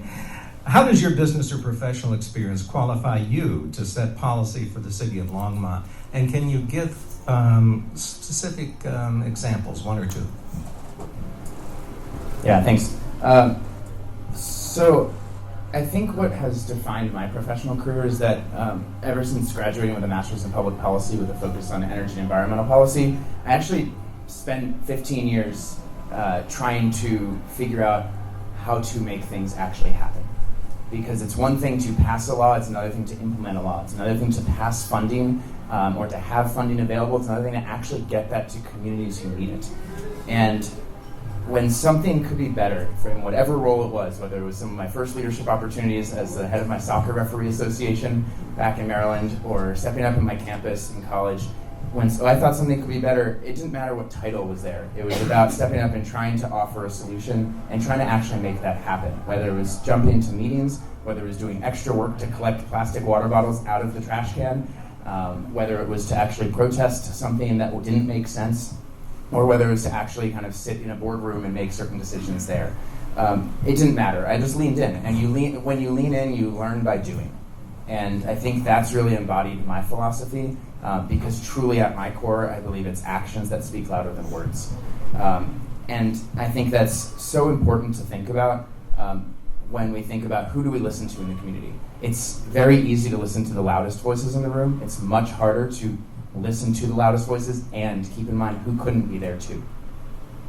D: How does your business or professional experience qualify you to set policy for the city of Longmont? And can you give specific examples, one or two?
G: Yeah, thanks. So I think what has defined my professional career is that ever since graduating with a master's in public policy with a focus on energy and environmental policy, I actually spent 15 years trying to figure out how to make things actually happen. Because it's one thing to pass a law, it's another thing to implement a law. It's another thing to pass funding or to have funding available. It's another thing to actually get that to communities who need it. And when something could be better, from whatever role it was, whether it was some of my first leadership opportunities as the head of my soccer referee association back in Maryland, or stepping up in my campus in college, so I thought something could be better, it didn't matter what title was there. It was about stepping up and trying to offer a solution and trying to actually make that happen. Whether it was jumping into meetings, whether it was doing extra work to collect plastic water bottles out of the trash can, whether it was to actually protest something that didn't make sense, or whether it was to actually kind of sit in a boardroom and make certain decisions there. It didn't matter. I just leaned in. And when you lean in, you learn by doing. And I think that's really embodied my philosophy, because truly at my core, I believe it's actions that speak louder than words. And I think that's so important to think about when we think about who do we listen to in the community. It's very easy to listen to the loudest voices in the room. It's much harder to listen to the loudest voices and keep in mind who couldn't be there too,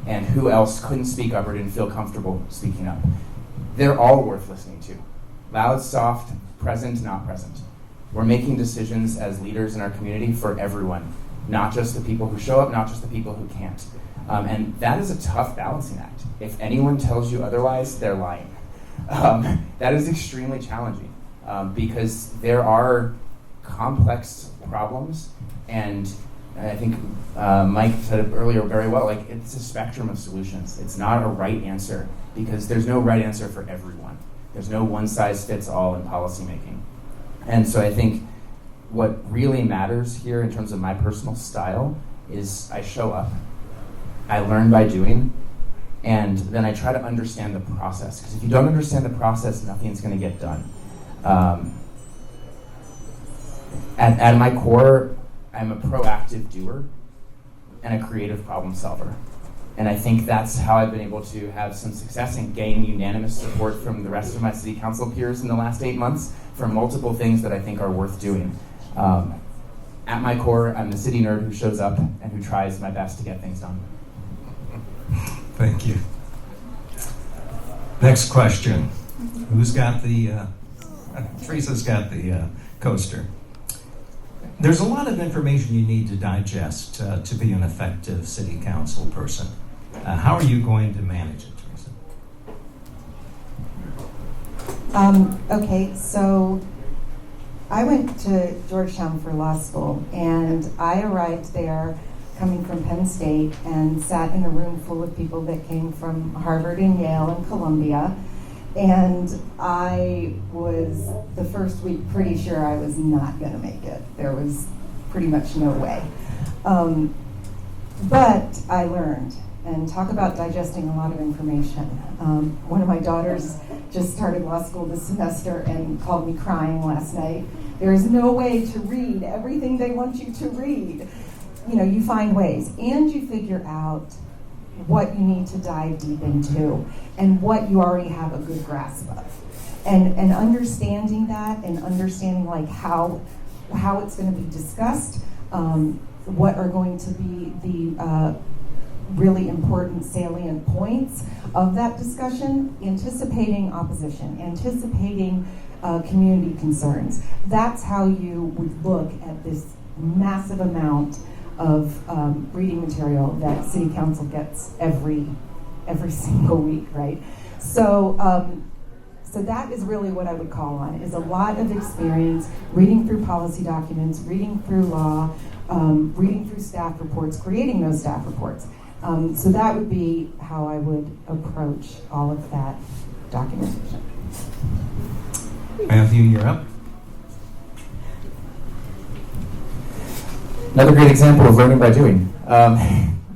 G: and who else couldn't speak up or didn't feel comfortable speaking up. They're all worth listening to. Loud, soft, present, not present. We're making decisions as leaders in our community for everyone, not just the people who show up, not just the people who can't. And that is a tough balancing act. If anyone tells you otherwise, they're lying. That is extremely challenging because there are complex problems, and and I think Mike said it earlier very well, like it's a spectrum of solutions. It's not a right answer because there's no right answer for everyone. There's no one size fits all in policymaking. And so I think what really matters here in terms of my personal style is I show up. I learn by doing, and then I try to understand the process. Because if you don't understand the process, nothing's going to get done. At my core, I'm a proactive doer and a creative problem solver. And I think that's how I've been able to have some success and gain unanimous support from the rest of my city council peers in the last 8 months for multiple things that I think are worth doing. At my core, I'm the city nerd who shows up and who tries my best to get things done.
D: Thank you. Next question. Who's got the, Teresa's got the coaster. There's a lot of information you need to digest to be an effective city council person. How are you going to manage it, Teresa?
I: Okay, so I went to Georgetown for law school, and I arrived there coming from Penn State and sat in a room full of people that came from Harvard and Yale and Columbia. And I was, the first week, pretty sure I was not going to make it. There was pretty much no way. But I learned, and talk about digesting a lot of information. One of my daughters just started law school this semester and called me crying last night. There is no way to read everything they want you to read. You know, you find ways, and you figure out what you need to dive deep into and what you already have a good grasp of. And understanding that and understanding like how it's going to be discussed, what are going to be the really important salient points of that discussion, anticipating opposition, anticipating community concerns. That's how you would look at this massive amount of reading material that City Council gets every single week, right? So so that is really what I would call on, is a lot of experience reading through policy documents, reading through law, reading through staff reports, creating those staff reports. So that would be how I would approach all of that documentation.
D: Matthew, you're up.
G: Another great example of learning by doing.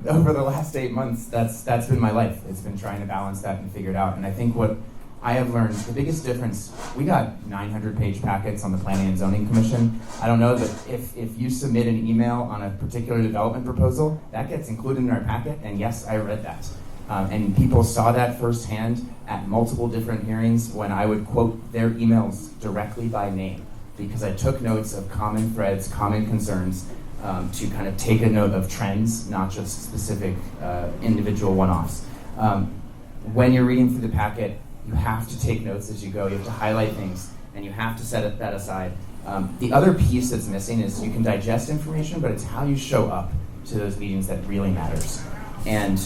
G: Over the last 8 months, that's been my life. It's been trying to balance that and figure it out. And I think what I have learned, the biggest difference, we got 900-page packets on the Planning and Zoning Commission. I don't know that if you submit an email on a particular development proposal, that gets included in our packet, and yes, I read that. And people saw that firsthand at multiple different hearings when I would quote their emails directly by name, because I took notes of common threads, common concerns, to kind of take a note of trends, not just specific individual one-offs. When you're reading through the packet, you have to take notes as you go. You have to highlight things, and you have to set that aside. The other piece that's missing is you can digest information, but it's how you show up to those meetings that really matters. And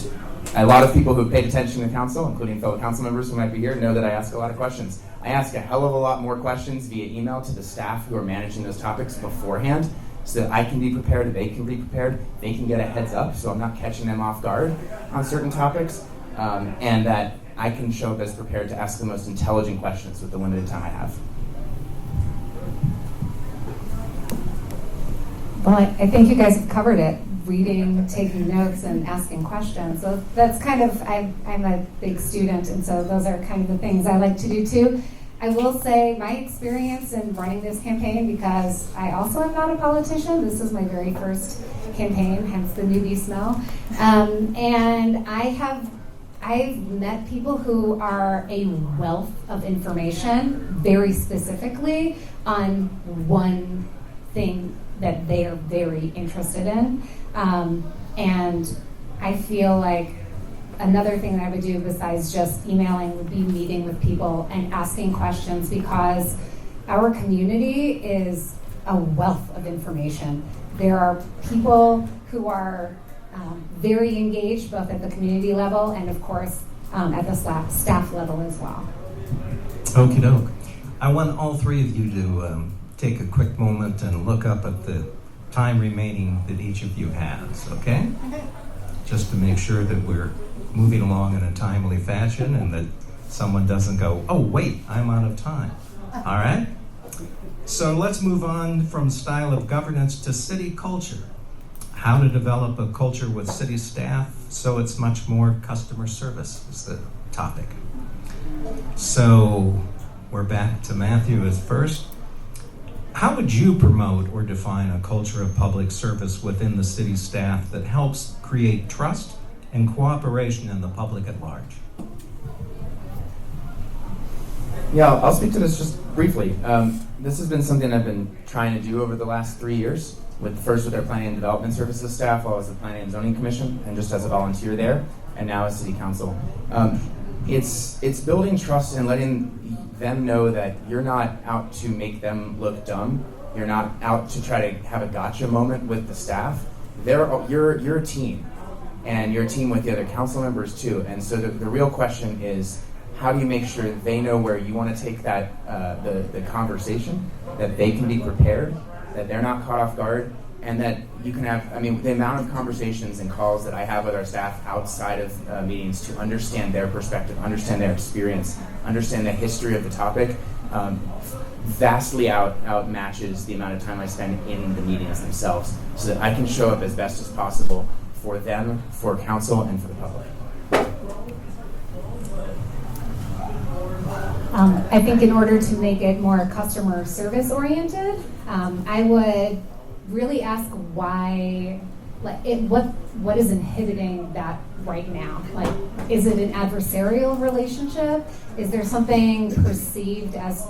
G: a lot of people who have paid attention to council, including fellow council members who might be here, know that I ask a lot of questions. I ask a hell of a lot more questions via email to the staff who are managing those topics beforehand, so that I can be prepared, they can be prepared, they can get a heads up so I'm not catching them off guard on certain topics, and that I can show up as prepared to ask the most intelligent questions with the limited time I have.
H: Well, I think you guys have covered it. Reading, taking notes, and asking questions. So that's kind of, I'm a big student, and so those are kind of the things I like to do too. I will say my experience in running this campaign, because I also am not a politician, this is my very first campaign, hence the newbie smell. And I've met people who are a wealth of information, very specifically, on one thing that they are very interested in. And I feel like another thing that I would do besides just emailing would be meeting with people and asking questions, because our community is a wealth of information. There are people who are very engaged both at the community level and of course at the staff level as well.
D: Okie doke. I want all three of you to take a quick moment and look up at the time remaining that each of you has, okay? Just to make sure that we're moving along in a timely fashion and that someone doesn't go, oh, wait, I'm out of time. All right? So let's move on from style of governance to city culture. How to develop a culture with city staff so it's much more customer service is the topic. So we're back to Matthew as first. How would you promote or define a culture of public service within the city staff that helps create trust and cooperation in the public at large?
G: Yeah, I'll speak to this just briefly. This has been something I've been trying to do over the last 3 years, first with our Planning and Development Services staff while I was at the Planning and Zoning Commission and just as a volunteer there, and now as City Council. It's building trust and letting them know that you're not out to make them look dumb. You're not out to try to have a gotcha moment with the staff. You're a team, and you're a team with the other council members too. And so the real question is, how do you make sure that they know where you want to take that the conversation, that they can be prepared, that they're not caught off guard, and that you can have, the amount of conversations and calls that I have with our staff outside of meetings to understand their perspective, understand their experience, understand the history of the topic, vastly outmatches the amount of time I spend in the meetings themselves, so that I can show up as best as possible for them, for council, and for the public.
H: I think in order to make it more customer service oriented, I would really ask why, what is inhibiting that right now? Like, is it an adversarial relationship? Is there something perceived as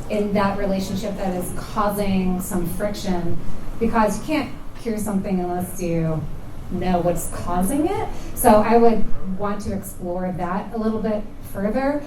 H: in that relationship that is causing some friction? Because you can't cure something unless you know what's causing it. So I would want to explore that a little bit further.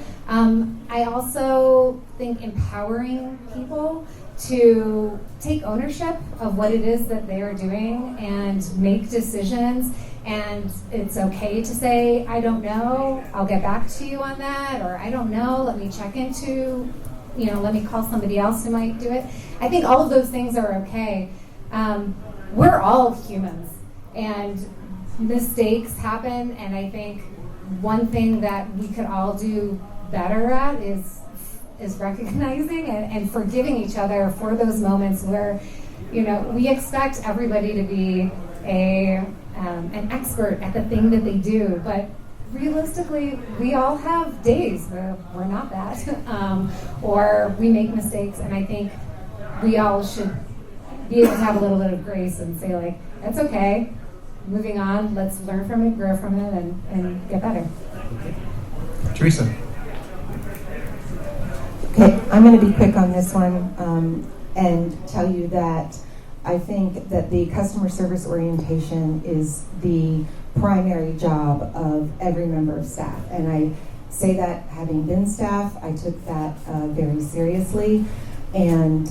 H: I also think empowering people to take ownership of what it is that they are doing and make decisions. And it's okay to say, I don't know, I'll get back to you on that, or I don't know, let me check into, let me call somebody else who might do it. I think all of those things are okay. We're all humans, and mistakes happen, and I think one thing that we could all do better at is recognizing and forgiving each other for those moments where, we expect everybody to be an expert at the thing that they do, but realistically, we all have days where we're not that, or we make mistakes, and I think we all should be able to have a little bit of grace and say, like, that's okay, moving on, let's learn from it, grow from it, and get better.
D: Teresa.
I: Okay, I'm going to be quick on this one and tell you that I think that the customer service orientation is the primary job of every member of staff. And I say that having been staff, I took that very seriously. And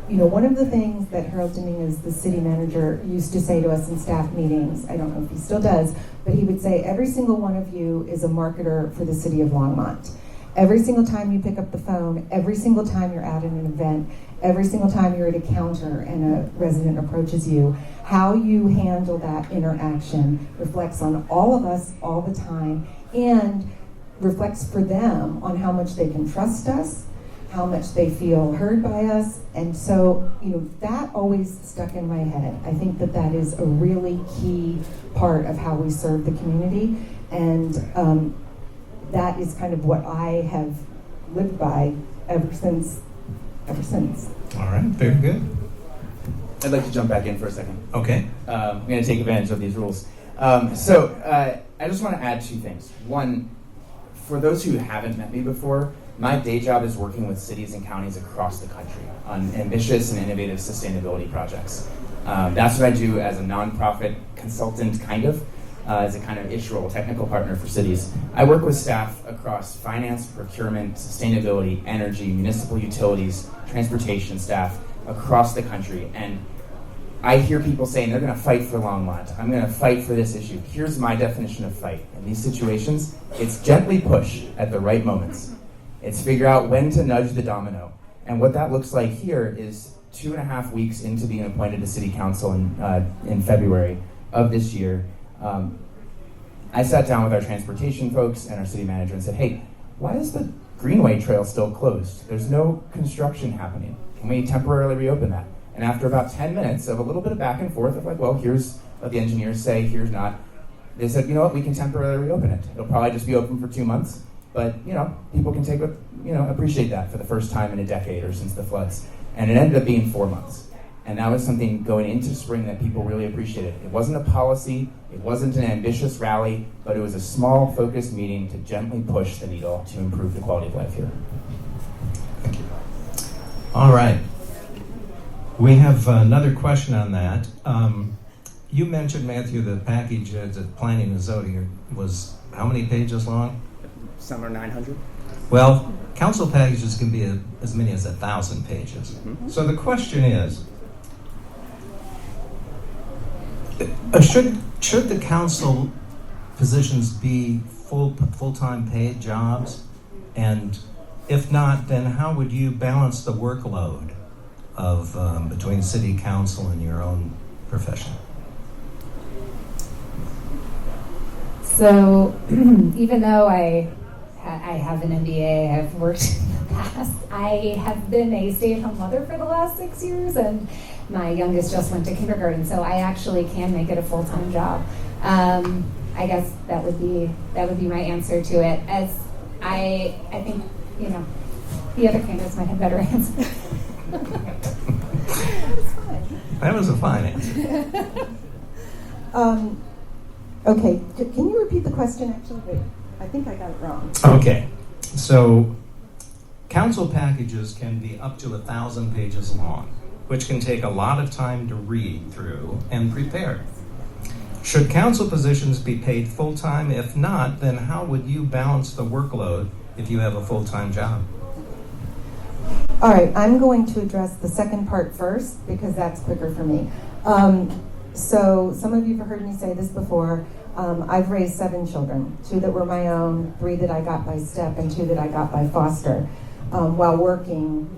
I: one of the things that Harold Dominguez, the city manager, used to say to us in staff meetings, I don't know if he still does, but he would say, every single one of you is a marketer for the city of Longmont. Every single time you pick up the phone, every single time you're at an event, every single time you're at a counter and a resident approaches you, how you handle that interaction reflects on all of us all the time and reflects for them on how much they can trust us, how much they feel heard by us. And so, that always stuck in my head. I think that is a really key part of how we serve the community. And that is kind of what I have lived by ever since.
D: All right, very good.
G: I'd like to jump back in for a second.
D: Okay.
G: I'm going to take advantage of these rules. I just want to add two things. One, for those who haven't met me before, my day job is working with cities and counties across the country on ambitious and innovative sustainability projects. That's what I do as a nonprofit consultant, as a kind of ish role, technical partner for cities. I work with staff across finance, procurement, sustainability, energy, municipal utilities, transportation staff across the country. And I hear people saying they're going to fight for Longmont. I'm going to fight for this issue. Here's my definition of fight. In these situations, it's gently push at the right moments. It's figure out when to nudge the domino. And what that looks like here is 2.5 weeks into being appointed to City Council in February of this year, I sat down with our transportation folks and our city manager and said, hey, why is the Greenway Trail still closed? There's no construction happening. Can we temporarily reopen that? And after about 10 minutes of a little bit of back and forth of like, well, here's what the engineers say, here's not, they said, you know what, we can temporarily reopen it. It'll probably just be open for 2 months, but people can appreciate that for the first time in a decade or since the floods. And it ended up being 4 months. And that was something going into spring that people really appreciated. It wasn't a policy, it wasn't an ambitious rally, but it was a small, focused meeting to gently push the needle to improve the quality of life here.
D: Thank you. All right. We have another question on that. You mentioned, Matthew, the package, the planning and zoning was how many pages long?
G: Some are 900.
D: Well, council packages can be as many as 1,000 pages.
G: Mm-hmm.
D: So the question is, should the council positions be full-time paid jobs? And if not, then how would you balance the workload of between city council and your own profession?
H: So even though I have an MBA, I've worked in the past, I have been a stay-at-home mother for the last 6 years, and my youngest just went to kindergarten, so I actually can make it a full-time job. I guess that would be my answer to it. As I think the other candidates might have better answers.
D: That was a fine answer.
I: Okay, can you repeat the question actually? Wait, I think I got it wrong.
D: Okay, so council packages can be up to 1,000 pages long, which can take a lot of time to read through and prepare. Should council positions be paid full-time? If not, then how would you balance the workload if you have a full-time job?
I: All right, I'm going to address the second part first because that's quicker for me. So some of you have heard me say this before. I've raised 7 children, 2 that were my own, 3 that I got by step, and 2 that I got by foster, while working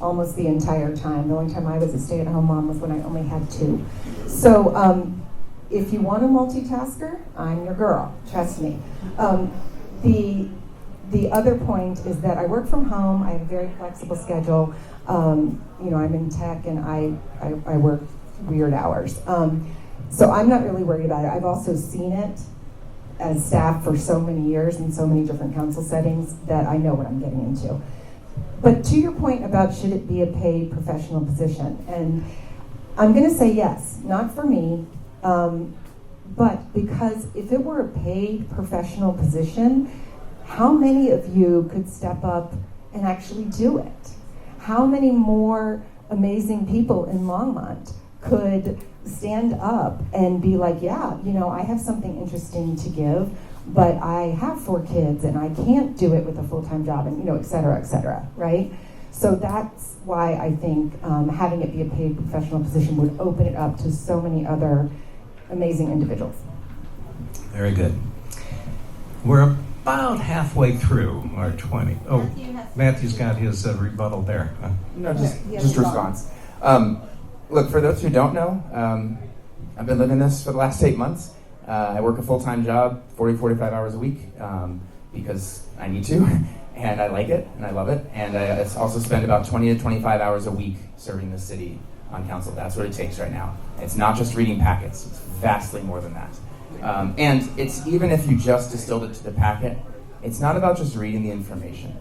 I: almost the entire time. The only time I was a stay-at-home mom was when I only had 2. So if you want a multitasker, I'm your girl, trust me. The other point is that I work from home. I have a very flexible schedule. I'm in tech and I work weird hours. So I'm not really worried about it. I've also seen it as staff for so many years in so many different council settings that I know what I'm getting into. But to your point about should it be a paid professional position, and I'm going to say yes, not for me, but because if it were a paid professional position, how many of you could step up and actually do it? How many more amazing people in Longmont could stand up and be like, yeah, I have something interesting to give, but I have 4 kids and I can't do it with a full-time job, and et cetera, right? So that's why I think having it be a paid professional position would open it up to so many other amazing individuals.
D: Very good. We're about halfway through our 20. Oh, Matthew's got his rebuttal there.
G: No, just response. Look, for those who don't know, I've been living this for the last 8 months. I work a full-time job, 45 hours a week, because I need to, and I like it, and I love it. And I also spend about 20 to 25 hours a week serving the city on council. That's what it takes right now. It's not just reading packets. It's vastly more than that. And it's even if you just distilled it to the packet, it's not about just reading the information.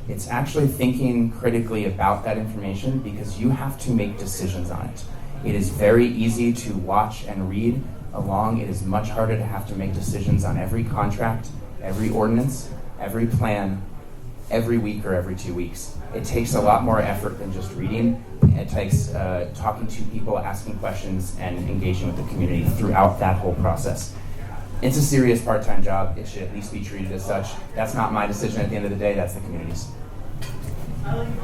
G: It's actually thinking critically about that information because you have to make decisions on it. It is very easy to watch and read along. It is much harder to have to make decisions on every contract, every ordinance, every plan, every week or every 2 weeks. It takes a lot more effort than just reading. It takes talking to people, asking questions, and engaging with the community throughout that whole process. It's a serious part-time job. It should at least be treated as such. That's not my decision at the end of the day. That's the community's.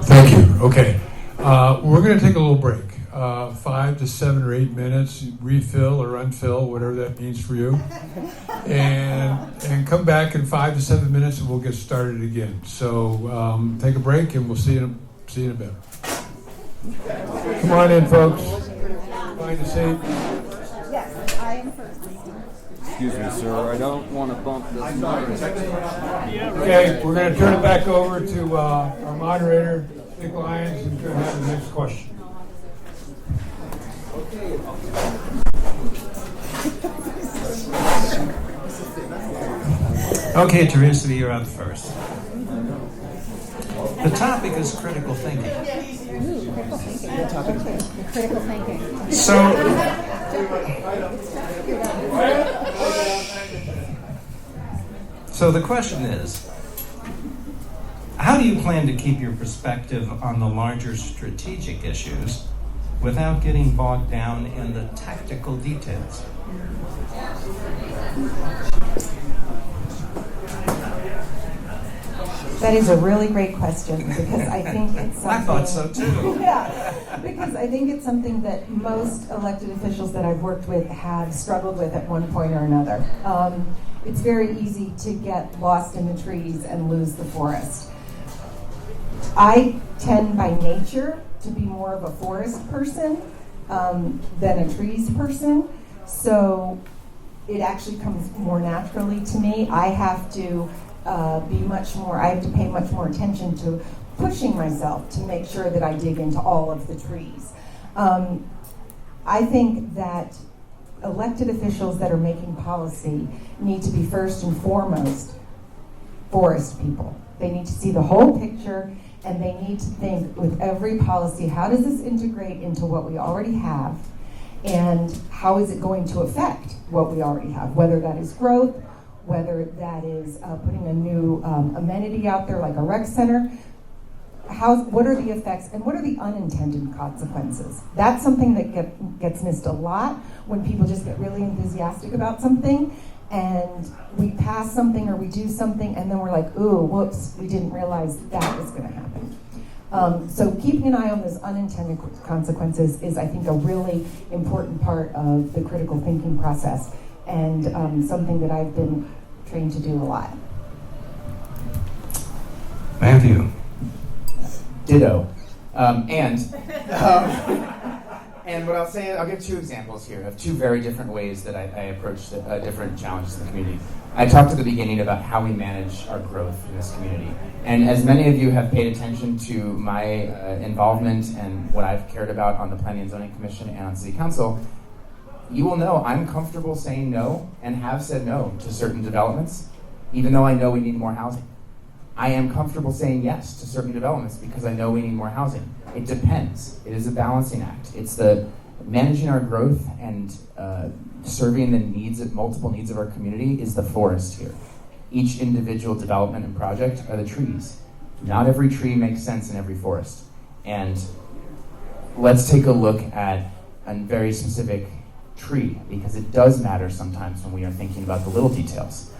A: Thank you. Okay. We're going to take a little break. 5 to 7 or 8 minutes, refill or unfill, whatever that means for you. And come back in 5 to 7 minutes and we'll get started again. So take a break and we'll see you in a bit. Come on in, folks. Find a seat.
C: Yes, I am first.
B: Excuse me, sir. I don't want to bump this.
A: Okay, we're going to turn it back over to our moderator, Dick Lyons, who's going to have the next question.
D: Okay, Teresa, you're up first. The topic is critical thinking.
H: Ooh, critical thinking. Okay, critical thinking.
D: So the question is, how do you plan to keep your perspective on the larger strategic issues without getting bogged down in the tactical details?
I: That is a really great question because I think it's something.
D: I thought so too.
I: Yeah, because I think it's something that most elected officials that I've worked with have struggled with at one point or another. It's very easy to get lost in the trees and lose the forest. I tend by nature to be more of a forest person than a trees person, so it actually comes more naturally to me. I have to I have to pay much more attention to pushing myself to make sure that I dig into all of the trees. I think that elected officials that are making policy need to be first and foremost forest people. They need to see the whole picture, and they need to think with every policy, how does this integrate into what we already have, and how is it going to affect what we already have, whether that is growth, whether that is putting a new amenity out there like a rec center. What are the effects and what are the unintended consequences? That's something that gets missed a lot when people just get really enthusiastic about something and we pass something or we do something and then we're like, ooh, whoops, we didn't realize that was going to happen. So keeping an eye on those unintended consequences is, I think, a really important part of the critical thinking process and something that I've been trained to do a lot.
D: Matthew.
G: Ditto. And what I'll say, I'll give two examples here of two very different ways that I approach different challenges in the community. I talked at the beginning about how we manage our growth in this community. And as many of you have paid attention to my involvement and what I've cared about on the Planning and Zoning Commission and on City Council, you will know I'm comfortable saying no and have said no to certain developments, even though I know we need more housing. I am comfortable saying yes to certain developments because I know we need more housing. It depends. It is a balancing act. It's the managing our growth and serving the multiple needs of our community is the forest here. Each individual development and project are the trees. Not every tree makes sense in every forest. And let's take a look at a very specific tree, because it does matter sometimes when we are thinking about the little details.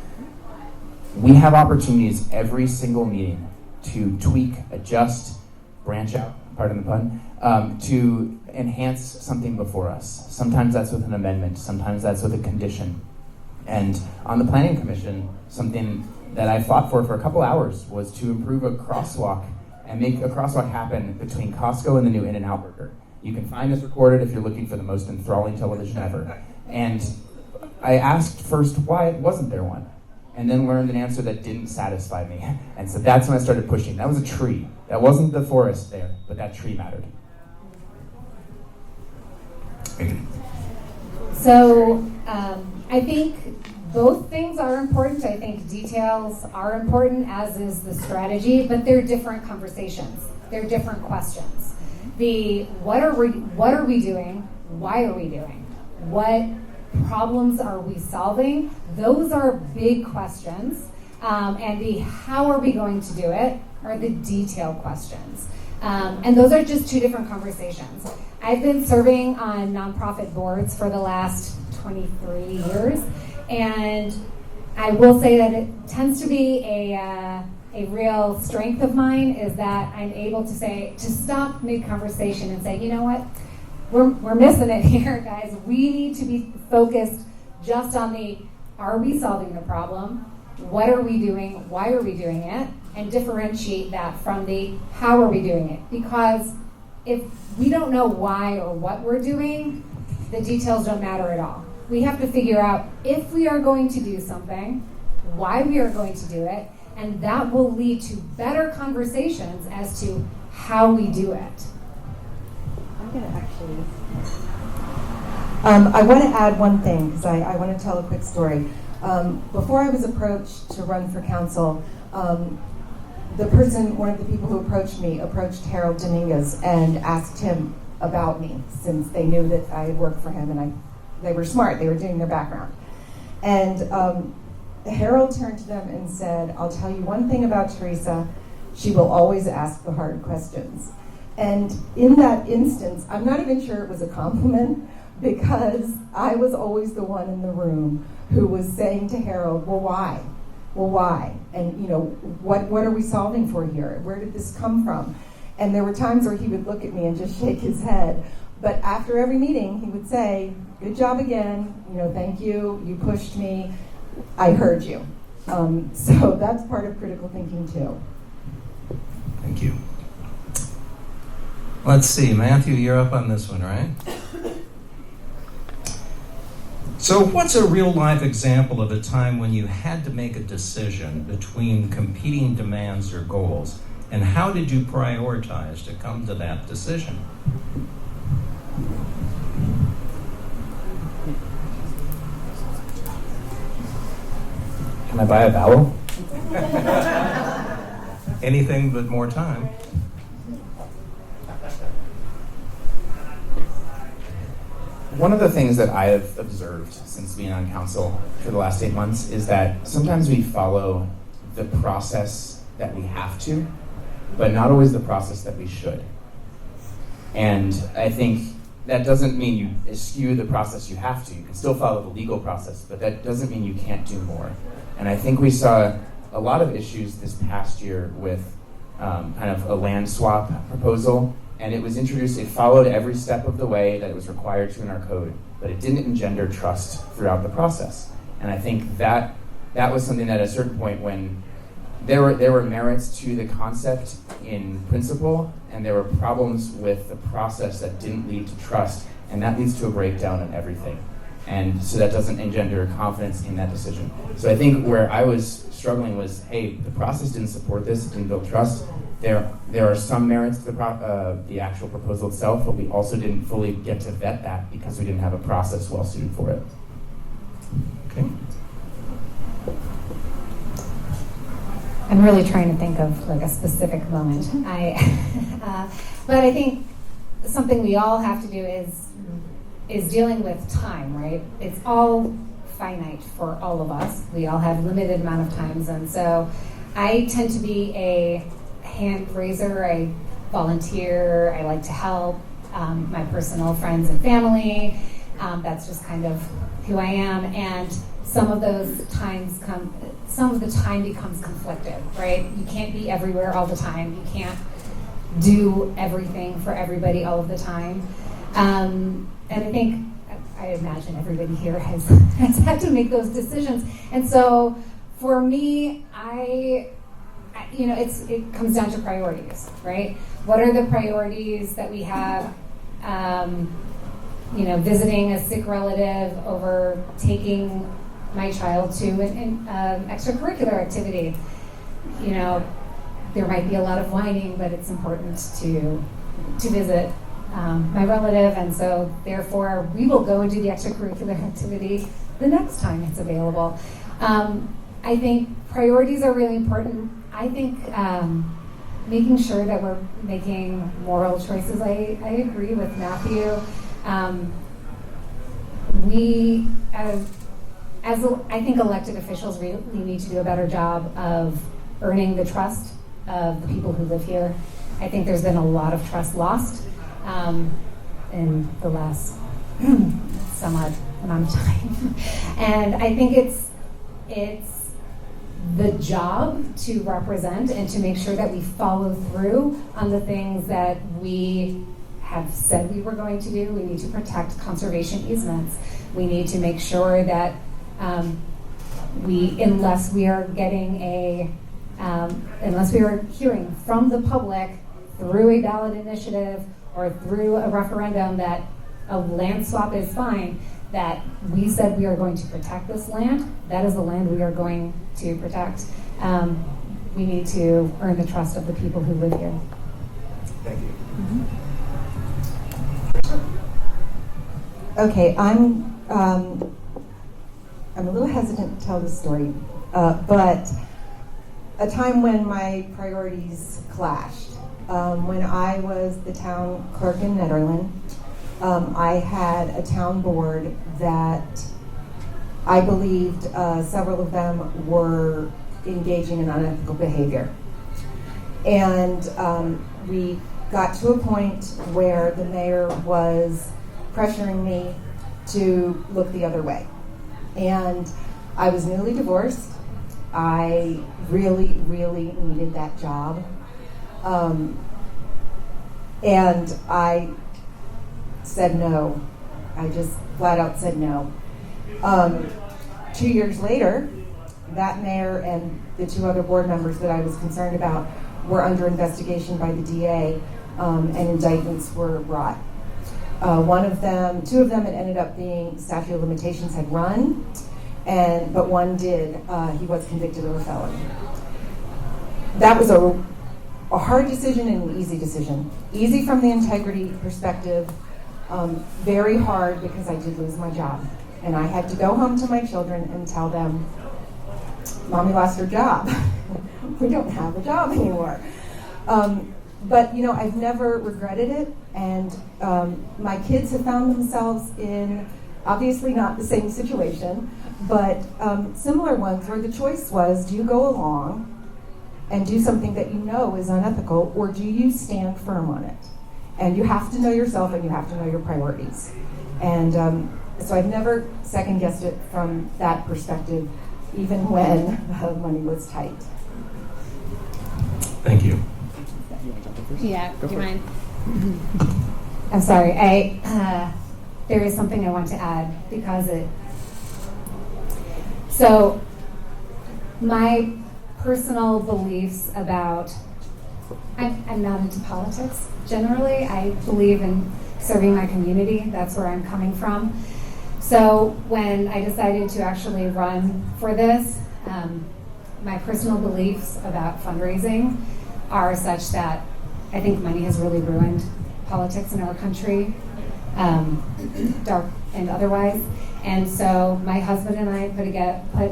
G: We have opportunities every single meeting to tweak, adjust, branch out, pardon the pun, to enhance something before us. Sometimes that's with an amendment, sometimes that's with a condition. And on the Planning Commission, something that I fought for a couple hours was to improve a crosswalk and make a crosswalk happen between Costco and the new In-N-Out Burger. You can find this recorded if you're looking for the most enthralling television ever. And I asked first why wasn't there one, and then learned an answer that didn't satisfy me. And so that's when I started pushing. That was a tree. That wasn't the forest there, but that tree mattered.
H: So I think both things are important. I think details are important, as is the strategy, but they're different conversations. They're different questions. The what are we doing? Why are we doing? What problems are we solving? Those are big questions. And the how are we going to do it are the detailed questions. And those are just two different conversations. I've been serving on nonprofit boards for the last 23 years, and I will say that it tends to be a real strength of mine is that I'm able to stop mid-conversation and say, you know what, we're missing it here, guys. We need to be focused just on the, are we solving the problem? What are we doing? Why are we doing it? And differentiate that from the, how are we doing it? Because if we don't know why or what we're doing, the details don't matter at all. We have to figure out if we are going to do something, why we are going to do it, and that will lead to better conversations as to how we do it.
I: I'm going to actually... I want to add one thing, because I want to tell a quick story. Before I was approached to run for council, one of the people who approached me, approached Harold Dominguez and asked him about me, since they knew that I had worked for him, and they were smart, they were doing their background. And Harold turned to them and said, I'll tell you one thing about Teresa, she will always ask the hard questions. And in that instance, I'm not even sure it was a compliment, because I was always the one in the room who was saying to Harold, well, why? Well, why? And, you know, what are we solving for here? Where did this come from? And there were times where he would look at me and just shake his head. But after every meeting, he would say, good job again, you know, thank you, you pushed me, I heard you. So that's part of critical thinking too.
D: Thank you. Let's see, Matthew, you're up on this one, right? So what's a real life example of a time when you had to make a decision between competing demands or goals, and how did you prioritize to come to that decision?
G: Can I buy a vowel?
D: Anything but more time.
G: One of the things that I have observed since being on council for the last 8 months is that sometimes we follow the process that we have to, but not always the process that we should. And I think that doesn't mean you eschew the process you have to. You can still follow the legal process, but that doesn't mean you can't do more. And I think we saw a lot of issues this past year with kind of a land swap proposal. And it was introduced, it followed every step of the way that it was required to in our code, but it didn't engender trust throughout the process. And I think that was something that at a certain point, when there were merits to the concept in principle, and there were problems with the process that didn't lead to trust, and that leads to a breakdown in everything. And so that doesn't engender confidence in that decision. So I think where I was struggling was, hey, the process didn't support this, it didn't build trust. There are some merits to the actual proposal itself, but we also didn't fully get to vet that because we didn't have a process well suited for it.
D: Okay.
H: I'm really trying to think of like a specific moment. But I think something we all have to do is dealing with time, right? It's all finite for all of us. We all have limited amount of times, and so I tend to be a hand raiser. I volunteer. I like to help my personal friends and family. That's just kind of who I am. And some of the time becomes conflicted, right? You can't be everywhere all the time. You can't do everything for everybody all of the time. And I imagine everybody here has had to make those decisions. And so for me, it comes down to priorities, right? What are the priorities that we have? Visiting a sick relative over taking my child to an extracurricular activity. You know, there might be a lot of whining, but it's important to visit my relative, and so therefore we will go and do the extracurricular activity the next time it's available. I think priorities are really important. I think making sure that we're making moral choices. I agree with Matthew. I think elected officials really need to do a better job of earning the trust of the people who live here. I think there's been a lot of trust lost in the last somewhat amount of time. And I think it's the job to represent and to make sure that we follow through on the things that we have said we were going to do. We need to protect conservation easements. We need to make sure that unless we are hearing from the public through a ballot initiative or through a referendum that a land swap is fine, that we said we are going to protect this land. That is the land we are going to protect. We need to earn the trust of the people who live here.
G: Thank you.
I: Okay, I'm a little hesitant to tell this story, but a time when my priorities clashed. When I was the town clerk in Netherland, I had a town board that I believed several of them were engaging in unethical behavior. And we got to a point where the mayor was pressuring me to look the other way. And I was newly divorced. I really, really needed that job. And I said no. I just flat out said no. 2 years later, that mayor and the two other board members that I was concerned about were under investigation by the DA, and indictments were brought. Two of them had ended up being statute of limitations had run, but one did. He was convicted of a felony. That was a hard decision and an easy decision. Easy from the integrity perspective, very hard because I did lose my job. And I had to go home to my children and tell them, Mommy lost her job. We don't have a job anymore. But I've never regretted it, and my kids have found themselves in obviously not the same situation, but similar ones where the choice was, do you go along and do something that you know is unethical, or do you stand firm on it? And you have to know yourself, and you have to know your priorities. And so I've never second-guessed it from that perspective, even when the money was tight.
D: Thank you.
H: Yeah, do you mind? I'm sorry. There is something I want to add because So, my personal beliefs about. I'm not into politics generally. I believe in serving my community. That's where I'm coming from. So when I decided to actually run for this, my personal beliefs about fundraising are such that I think money has really ruined politics in our country, dark and otherwise. And so my husband and I put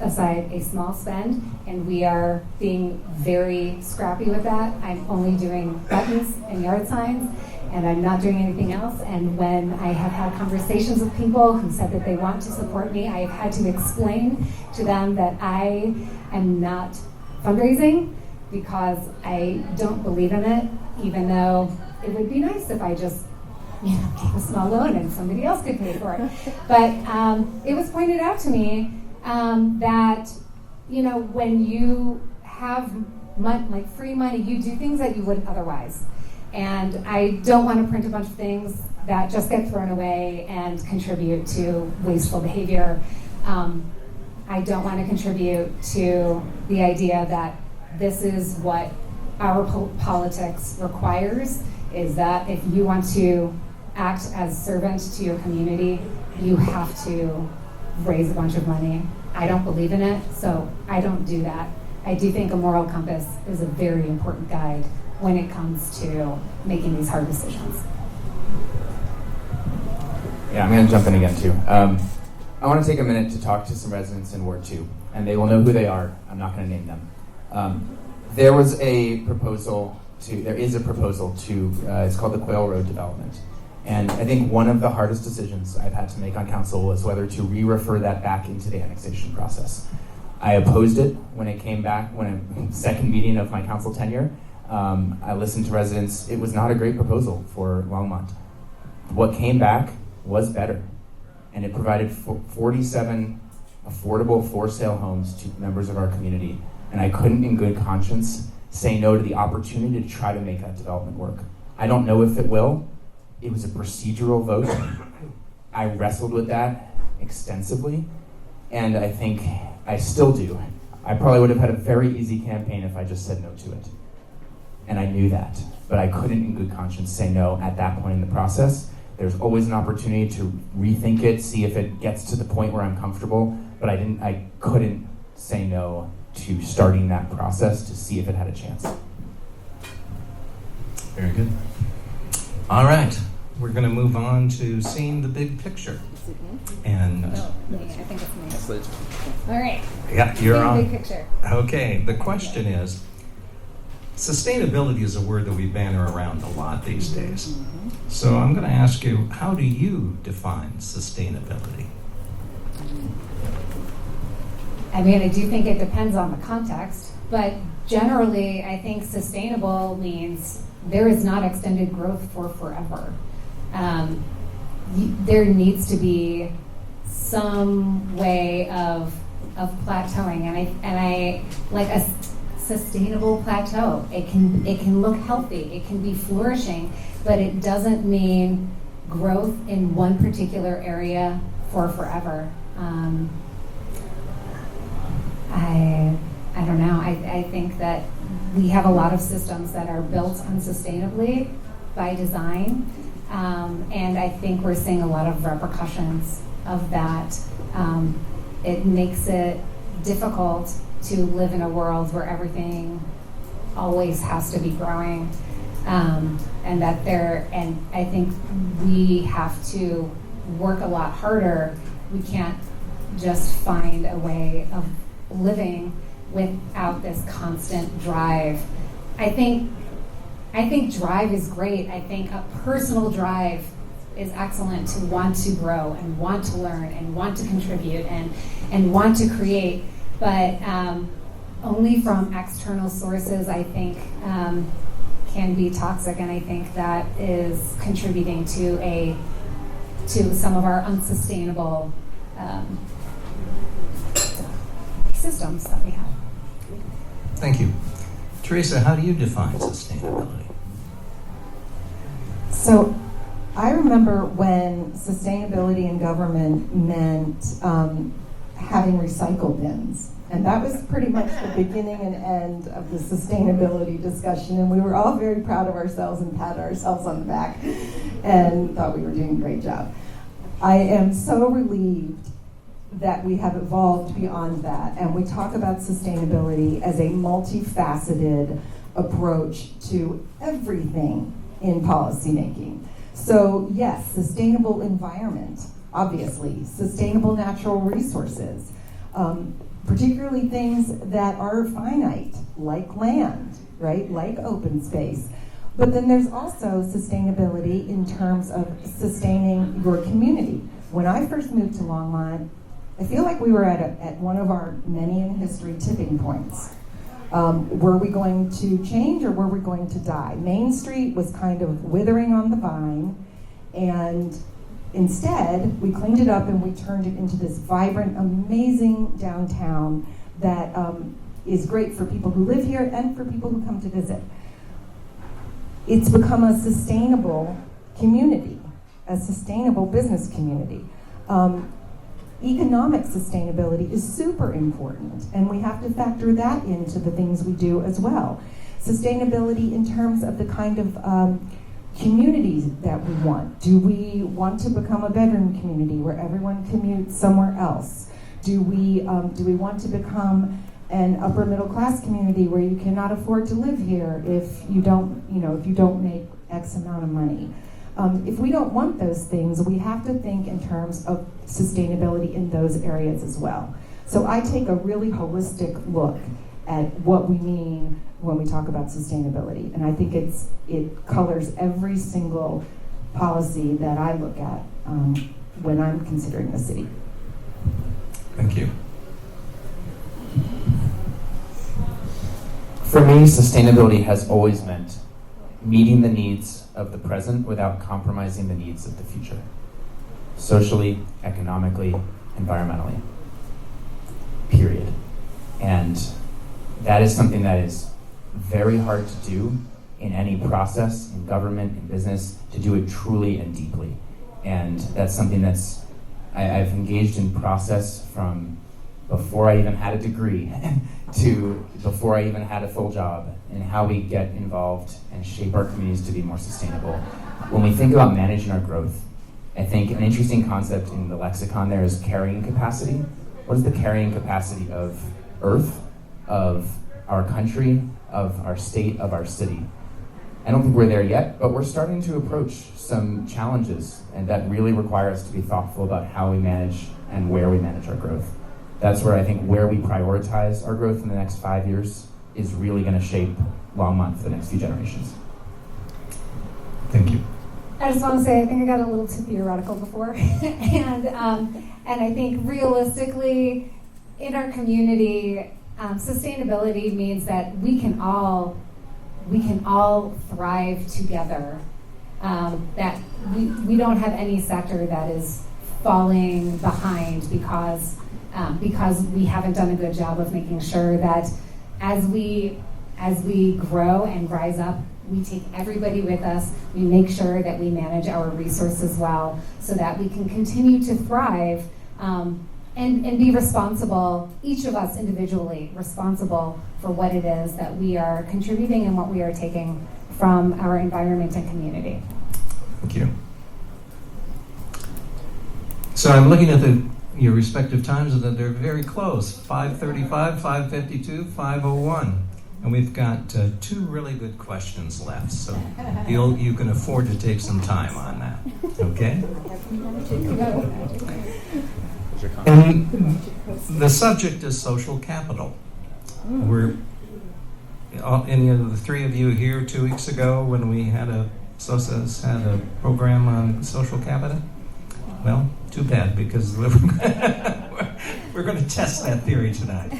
H: aside a small spend, and we are being very scrappy with that. I'm only doing buttons and yard signs, and I'm not doing anything else. And when I have had conversations with people who said that they want to support me, I have had to explain to them that I am not fundraising because I don't believe in it, even though it would be nice if I just gave a small loan and somebody else could pay for it. But it was pointed out to me that when you have free money, you do things that you wouldn't otherwise. And I don't want to print a bunch of things that just get thrown away and contribute to wasteful behavior. I don't want to contribute to the idea that this is what our politics requires, is that if you want to act as servant to your community, you have to raise a bunch of money. I don't believe in it, so I don't do that. I do think a moral compass is a very important guide when it comes to making these hard decisions.
G: Yeah, I'm going to jump in again too. I want to take a minute to talk to some residents in Ward 2, and they will know who they are. I'm not going to name them. There is a proposal to, it's called the Quail Road development. And I think one of the hardest decisions I've had to make on council was whether to re-refer that back into the annexation process. I opposed it when it came back, second meeting of my council tenure. I listened to residents. It was not a great proposal for Longmont. What came back was better. And it provided 47 affordable for-sale homes to members of our community. And I couldn't in good conscience say no to the opportunity to try to make that development work. I don't know if it will. It was a procedural vote. I wrestled with that extensively, and I think I still do. I probably would have had a very easy campaign if I just said no to it. and I knew that, but I couldn't in good conscience say no at that point in the process. There's always an opportunity to rethink it, see if it gets to the point where I'm comfortable, but I couldn't say no to starting that process to see if it had a chance.
D: Very good. All right, we're going to move on to seeing the big picture. And
H: I think it's me.
B: That's Liz.
H: All right.
D: yeah, you're
H: Big
D: on.
H: picture.
D: Okay, the question is, sustainability is a word that we banter around a lot these days. So I'm going to ask you, how do you define sustainability?
H: I mean, I do think it depends on the context, but generally, I think sustainable means there is not extended growth for forever. There needs to be some way of plateauing, and I like a sustainable plateau. It can look healthy, it can be flourishing, but it doesn't mean growth in one particular area for forever. I don't know. I think that we have a lot of systems that are built unsustainably by design, and I think we're seeing a lot of repercussions of that. It makes it difficult to live in a world where everything always has to be growing, and I think we have to work a lot harder. We can't just find a way of living without this constant drive. I think drive is great. I think a personal drive is excellent to want to grow and want to learn and want to contribute and want to create, but only from external sources, I think, can be toxic, and I think that is contributing to some of our unsustainable systems that we have.
D: Thank you. Teresa, how do you define sustainability?
I: So I remember when sustainability in government meant having recycle bins. And that was pretty much the beginning and end of the sustainability discussion. And we were all very proud of ourselves and patted ourselves on the back and thought we were doing a great job. I am so relieved that we have evolved beyond that, and we talk about sustainability as a multifaceted approach to everything in policymaking. So yes, sustainable environment, obviously, sustainable natural resources, particularly things that are finite, like land, right, like open space. But then there's also sustainability in terms of sustaining your community. When I first moved to Longmont, I feel like we were at one of our many in history tipping points. Were we going to change or were we going to die? Main Street was kind of withering on the vine, and instead we cleaned it up and we turned it into this vibrant, amazing downtown that is great for people who live here and for people who come to visit. It's become a sustainable community, a sustainable business community. Economic sustainability is super important, and we have to factor that into the things we do as well. Sustainability in terms of the kind of communities that we want. Do we want to become a bedroom community where everyone commutes somewhere else? Do we want to become an upper middle class community where you cannot afford to live here if you don't make X amount of money? If we don't want those things, we have to think in terms of sustainability in those areas as well. So I take a really holistic look at what we mean when we talk about sustainability. And I think it colors every single policy that I look at when I'm considering the city.
D: Thank you.
G: For me, sustainability has always meant meeting the needs of the present without compromising the needs of the future, socially, economically, environmentally, period. And that is something that is very hard to do in any process, in government, in business, to do it truly and deeply. And that's something I've engaged in process from before I even had a degree to before I even had a full job, and how we get involved and shape our communities to be more sustainable. When we think about managing our growth, I think an interesting concept in the lexicon there is carrying capacity. What is the carrying capacity of Earth, of our country, of our state, of our city? I don't think we're there yet, but we're starting to approach some challenges, and that really require us to be thoughtful about how we manage and where we manage our growth. That's where I think where we prioritize our growth in the next 5 years is really going to shape Longmont for the next few generations.
D: Thank you.
H: I just want to say I think I got a little too theoretical before, and I think realistically, in our community, sustainability means that we can all thrive together. That we don't have any sector that is falling behind because we haven't done a good job of making sure that as we grow and rise up, we take everybody with us. We make sure that we manage our resources well so that we can continue to thrive and be responsible, each of us individually, responsible for what it is that we are contributing and what we are taking from our environment and community.
D: Thank you. So I'm looking at your respective times, and that they're very close, 5:35, 5:52, 5:01. And we've got 2 really good questions left, so you can afford to take some time on that, okay? And the subject is social capital. Were any of the 3 of you here 2 weeks ago when we had SOSAS had a program on social capital? Well, too bad, because we're going to test that theory tonight.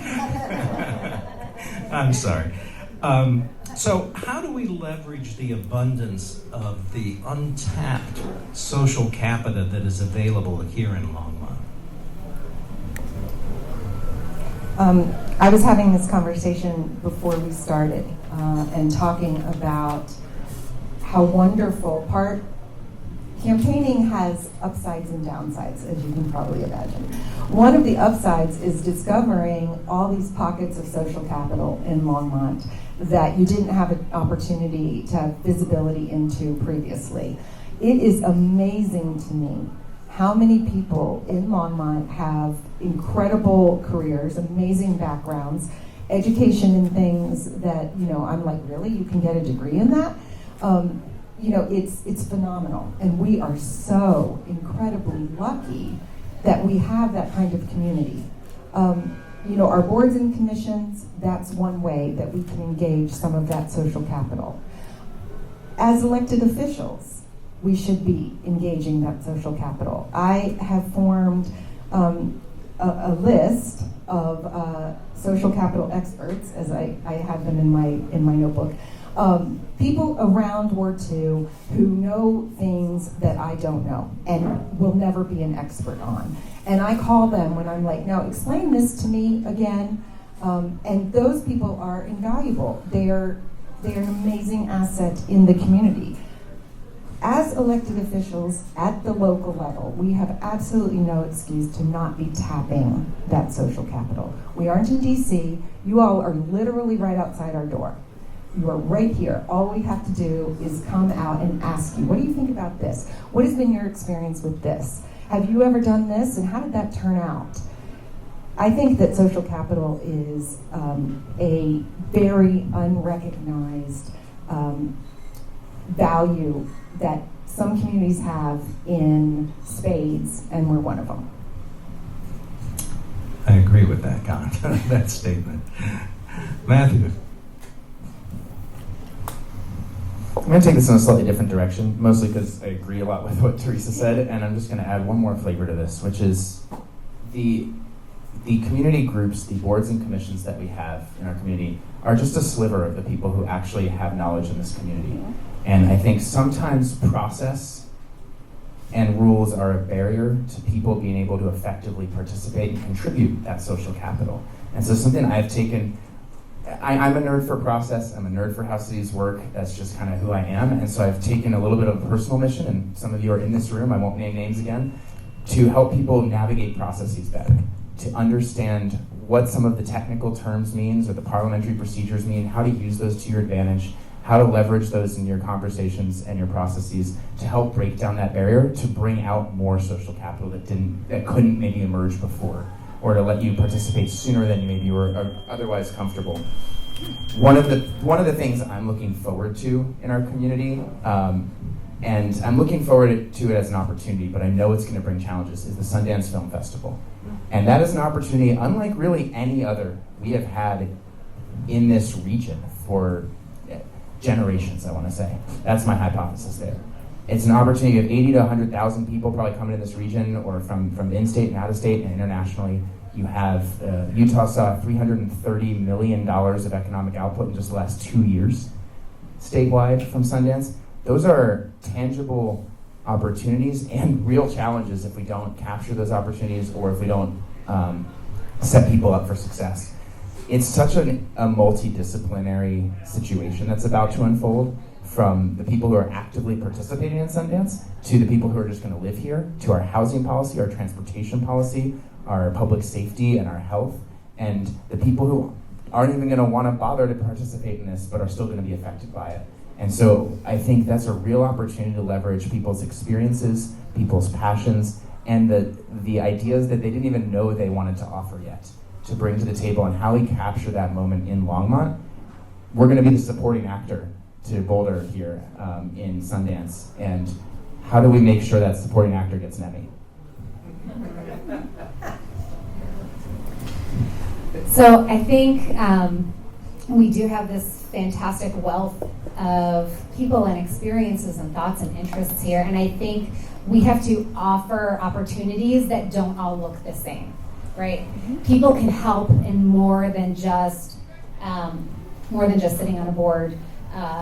D: I'm sorry. So how do we leverage the abundance of the untapped social capital that is available here in Longmont?
I: I was having this conversation before we started and talking about how wonderful campaigning has upsides and downsides, as you can probably imagine. One of the upsides is discovering all these pockets of social capital in Longmont that you didn't have an opportunity to have visibility into previously. It is amazing to me how many people in Longmont have incredible careers, amazing backgrounds, education in things that, I'm like, really? You can get a degree in that? It's phenomenal. And we are so incredibly lucky that we have that kind of community. Our boards and commissions, that's one way that we can engage some of that social capital. As elected officials, we should be engaging that social capital. I have formed a list of social capital experts, as I have them in my notebook. People around Ward 2 who know things that I don't know and will never be an expert on. And I call them when I'm like, now explain this to me again. And those people are invaluable. They're an amazing asset in the community. As elected officials at the local level, we have absolutely no excuse to not be tapping that social capital. We aren't in DC. You all are literally right outside our door. You are right here. All we have to do is come out and ask you, what do you think about this? What has been your experience with this? Have you ever done this, and how did that turn out? I think that social capital is a very unrecognized value that some communities have in spades, and we're one of them.
D: I agree with that, that statement. Matthew.
G: I'm going to take this in a slightly different direction, mostly because I agree a lot with what Teresa said, and I'm just going to add one more flavor to this, which is the community groups, the boards and commissions that we have in our community are just a sliver of the people who actually have knowledge in this community. And I think sometimes process and rules are a barrier to people being able to effectively participate and contribute that social capital. And so something I've taken, I'm a nerd for process, I'm a nerd for how cities work, that's just kind of who I am, and so I've taken a little bit of a personal mission, and some of you are in this room, I won't name names again, to help people navigate processes better, to understand what some of the technical terms means or the parliamentary procedures mean, how to use those to your advantage, how to leverage those in your conversations and your processes to help break down that barrier, to bring out more social capital that couldn't maybe emerge before, or to let you participate sooner than you maybe were otherwise comfortable. One of the things I'm looking forward to in our community, and I'm looking forward to it as an opportunity, but I know it's going to bring challenges, is the Sundance Film Festival. And that is an opportunity unlike really any other we have had in this region for generations, I want to say. That's my hypothesis there. It's an opportunity of 80 to 100,000 people probably coming to this region, or from in-state and out-of-state and internationally. You have, Utah saw $330 million of economic output in just the last 2 years statewide from Sundance. Those are tangible opportunities and real challenges if we don't capture those opportunities, or if we don't set people up for success. It's such a multidisciplinary situation that's about to unfold, from the people who are actively participating in Sundance, to the people who are just going to live here, to our housing policy, our transportation policy, our public safety and our health, and the people who aren't even going to want to bother to participate in this but are still going to be affected by it. And so I think that's a real opportunity to leverage people's experiences, people's passions, and the ideas that they didn't even know they wanted to offer yet, to bring to the table, and how we capture that moment in Longmont. We're going to be the supporting actor to Boulder here in Sundance, and how do we make sure that supporting actor gets an Emmy?
H: So I think we do have this fantastic wealth of people and experiences and thoughts and interests here, and I think we have to offer opportunities that don't all look the same, right? People can help in more than just sitting on a board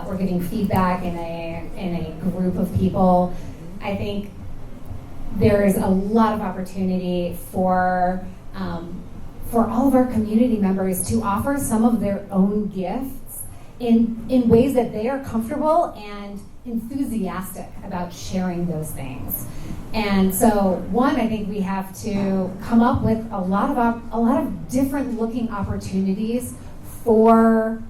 H: or giving feedback in a group of people. I think there is a lot of opportunity for all of our community members to offer some of their own gifts in ways that they are comfortable and enthusiastic about sharing those things. And so, one, I think we have to come up with a lot of different looking opportunities for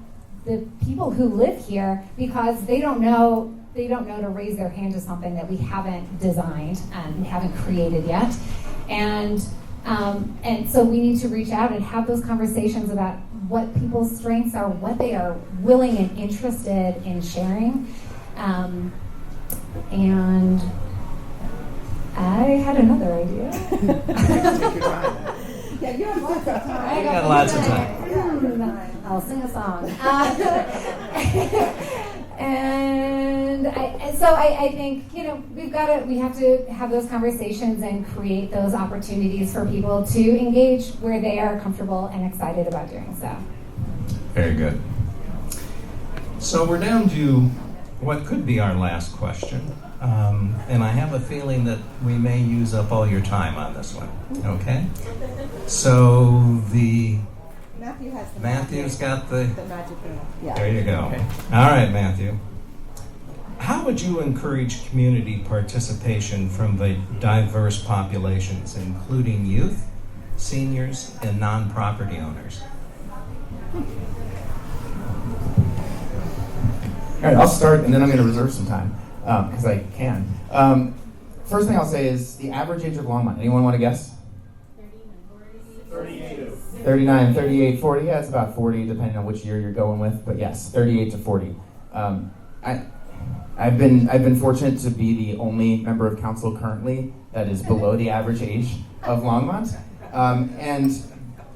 H: the people who live here, because they don't know to raise their hand to something that we haven't designed and we haven't created yet. And so we need to reach out and have those conversations about what people's strengths are, what they are willing and interested in sharing. And I had another idea.
G: Take your time.
C: Yeah, you have lots of time.
H: I
D: got lots of time.
H: I'll sing a song. And I think, we have to have those conversations and create those opportunities for people to engage where they are comfortable and excited about doing so.
D: Very good. So we're down to what could be our last question. And I have a feeling that we may use up all your time on this one. Okay? So
C: Matthew has the
D: Matthew's got the
C: magic wheel. Yeah.
D: There you go.
G: Okay.
D: All right, Matthew. How would you encourage community participation from the diverse populations, including youth, seniors, and non-property owners?
G: All right, I'll start, and then I'm going to reserve some time, because I can. First thing I'll say is the average age of Longmont. Anyone want to guess? 39, 38, 40. Yeah, it's about 40, depending on which year you're going with. But yes, 38 to 40. I've been fortunate to be the only member of council currently that is below the average age of Longmont, and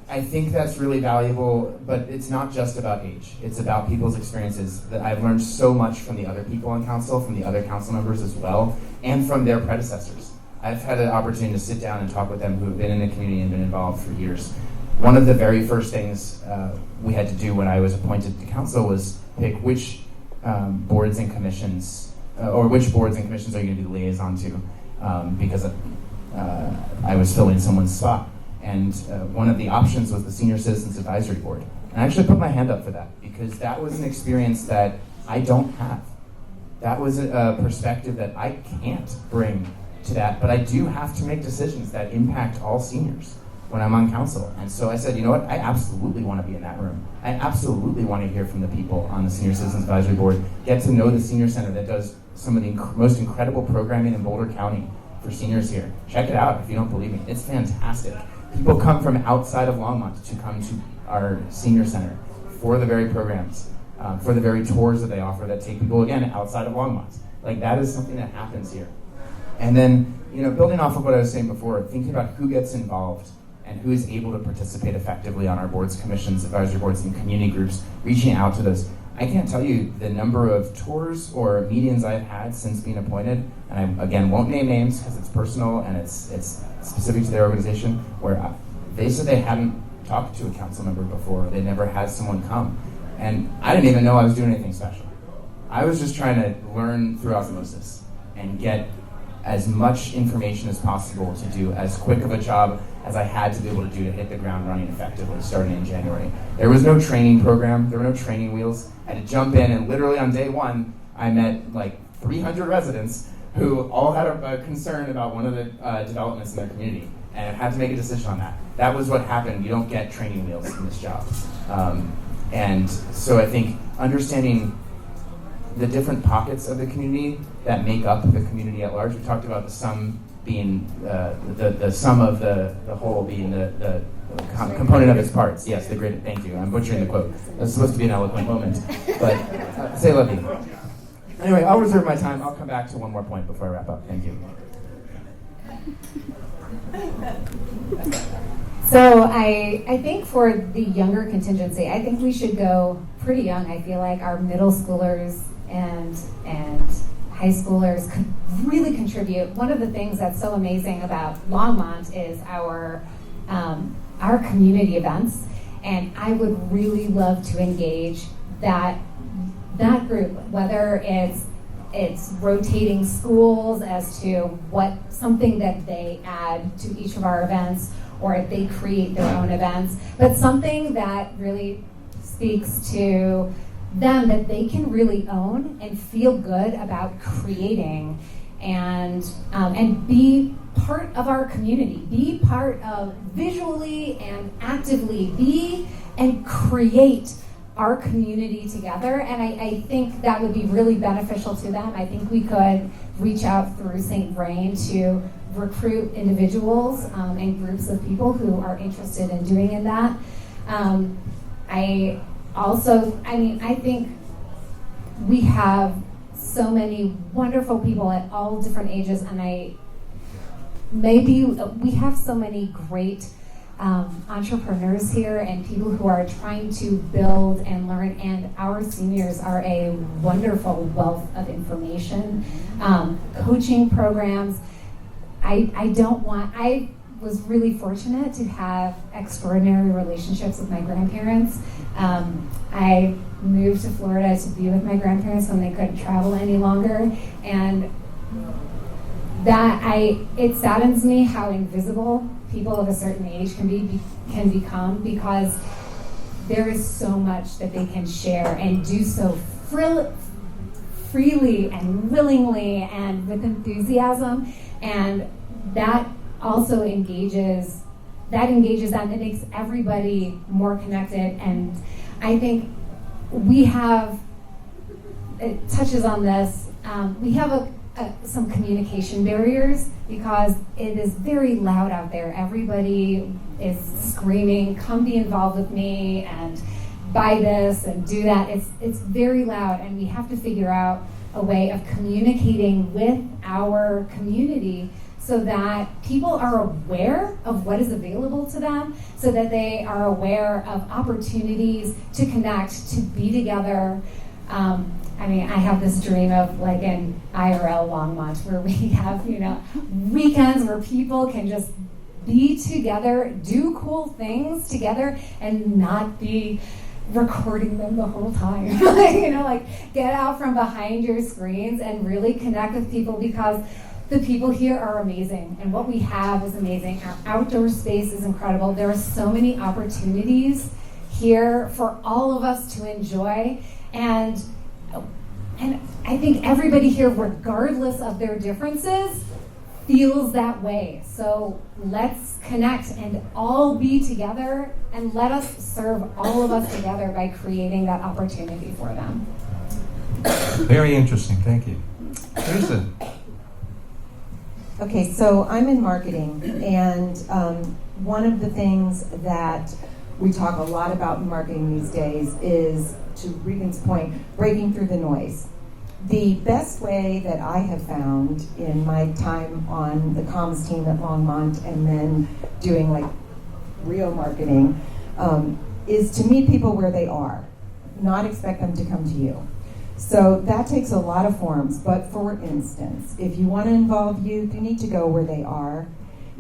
G: I think that's really valuable. But it's not just about age; it's about people's experiences. That I've learned so much from the other people on council, from the other council members as well, and from their predecessors. I've had an opportunity to sit down and talk with them who have been in the community and been involved for years. One of the very first things we had to do when I was appointed to council was pick which boards and commissions, or which boards and commissions are you going to be the liaison to, because I was filling someone's spot. And one of the options was the Senior Citizens Advisory Board. And I actually put my hand up for that, because that was an experience that I don't have. That was a perspective that I can't bring to that, but I do have to make decisions that impact all seniors. when I'm on council. And so I said, you know what, I absolutely want to be in that room. I absolutely want to hear from the people on the Senior Citizens Advisory Board, get to know the Senior Center that does some of the most incredible programming in Boulder County for seniors here. Check it out if you don't believe me. It's fantastic. People come from outside of Longmont to come to our Senior Center for the very programs, for the very tours that they offer that take people, again, outside of Longmont. Like, that is something that happens here. And then, building off of what I was saying before, thinking about who gets involved and who is able to participate effectively on our boards, commissions, advisory boards, and community groups, reaching out to those. I can't tell you the number of tours or meetings I've had since being appointed, and I, again, won't name names because it's personal and it's specific to their organization, where they said they hadn't talked to a council member before, they never had someone come. And I didn't even know I was doing anything special. I was just trying to learn through osmosis and get as much information as possible to do as quick of a job as I had to be able to do to hit the ground running effectively starting in January. There was no training program, there were no training wheels. I had to jump in, and literally on day one, I met like 300 residents who all had a concern about one of the developments in their community, and I had to make a decision on that. That was what happened. You don't get training wheels in this job. And so I think understanding the different pockets of the community that make up the community at large. We talked about the sum being the sum of the whole being the component of its parts. Yes, the great. Thank you. I'm butchering the quote. That's supposed to be an eloquent moment, but say love you. Anyway, I'll reserve my time. I'll come back to one more point before I wrap up. Thank you.
H: So I think for the younger contingency, I think we should go pretty young. I feel like our middle schoolers and high schoolers could really contribute. One of the things that's so amazing about Longmont is our community events, and I would really love to engage that group, whether it's rotating schools as to what something that they add to each of our events, or if they create their own events, but something that really speaks to them that they can really own and feel good about creating, and be part of our community, be part of visually and actively be and create our community together. And I think that would be really beneficial to them. I think we could reach out through St. Vrain to recruit individuals and groups of people who are interested in doing that. I think we have so many wonderful people at all different ages, and we have so many great entrepreneurs here and people who are trying to build and learn, and our seniors are a wonderful wealth of information. Coaching programs. I was really fortunate to have extraordinary relationships with my grandparents. I moved to Florida to be with my grandparents when they couldn't travel any longer, and it saddens me how invisible people of a certain age can become, because there is so much that they can share and do so freely and willingly and with enthusiasm, and that also engages them. It makes everybody more connected, and I think it touches on this, we have some communication barriers because it is very loud out there. Everybody is screaming, come be involved with me and buy this and do that. It's very loud, and we have to figure out a way of communicating with our community so that people are aware of what is available to them, so that they are aware of opportunities to connect, to be together. I have this dream of like an IRL Longmont where we have, weekends where people can just be together, do cool things together, and not be recording them the whole time. Get out from behind your screens and really connect with people, because the people here are amazing, and what we have is amazing. Our outdoor space is incredible. There are so many opportunities here for all of us to enjoy, and I think everybody here, regardless of their differences, feels that way. So let's connect and all be together, and let us serve all of us together by creating that opportunity for them.
D: Very interesting. Thank you. Teresa.
I: Okay, so I'm in marketing, and one of the things that we talk a lot about in marketing these days is, to Riegan's point, breaking through the noise. The best way that I have found in my time on the comms team at Longmont and then doing like real marketing is to meet people where they are, not expect them to come to you. So that takes a lot of forms, but for instance, if you want to involve youth, you need to go where they are.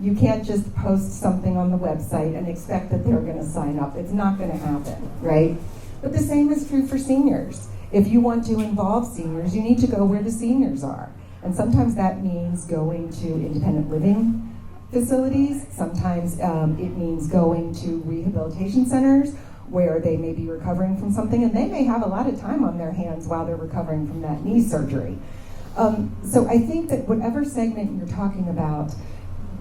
I: You can't just post something on the website and expect that they're going to sign up. It's not going to happen, right? But the same is true for seniors. If you want to involve seniors, you need to go where the seniors are. And sometimes that means going to independent living facilities. Sometimes it means going to rehabilitation centers where they may be recovering from something, and they may have a lot of time on their hands while they're recovering from that knee surgery. So I think that whatever segment you're talking about,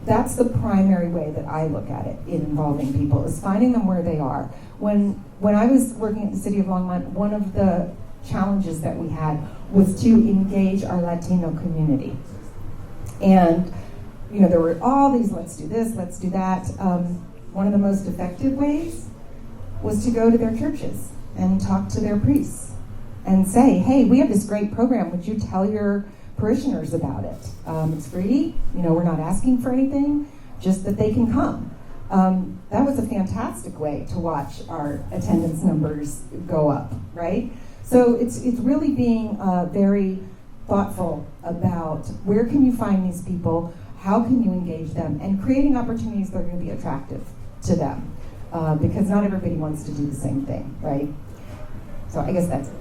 I: that's the primary way that I look at it in involving people, is finding them where they are. When I was working at the City of Longmont, one of the challenges that we had was to engage our Latino community. And there were all these, let's do this, let's do that. One of the most effective ways was to go to their churches and talk to their priests and say, hey, we have this great program, would you tell your parishioners about it? It's free, we're not asking for anything, just that they can come. That was a fantastic way to watch our attendance numbers go up, right? So it's really being very thoughtful about where can you find these people, how can you engage them, and creating opportunities that are going to be attractive to them. Because not everybody wants to do the same thing, right? So I guess that's it.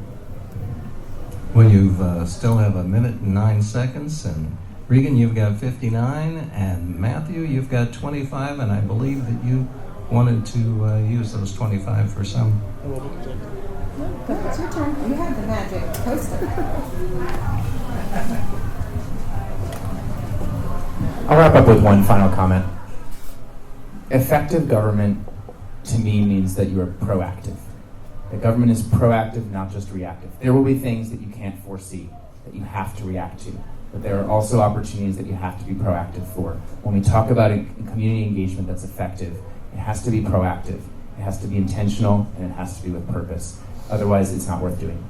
D: Well, you still have 1 minute and 9 seconds, and Riegan, you've got 59, and Matthew, you've got 25, and I believe that you wanted to use those 25 for some.
I: It's your turn. You have the magic poster.
G: I'll wrap up with one final comment. Effective government, to me, means that you are proactive. That government is proactive, not just reactive. There will be things that you can't foresee, that you have to react to. But there are also opportunities that you have to be proactive for. When we talk about a community engagement that's effective, it has to be proactive, it has to be intentional, and it has to be with purpose. Otherwise, it's not worth doing.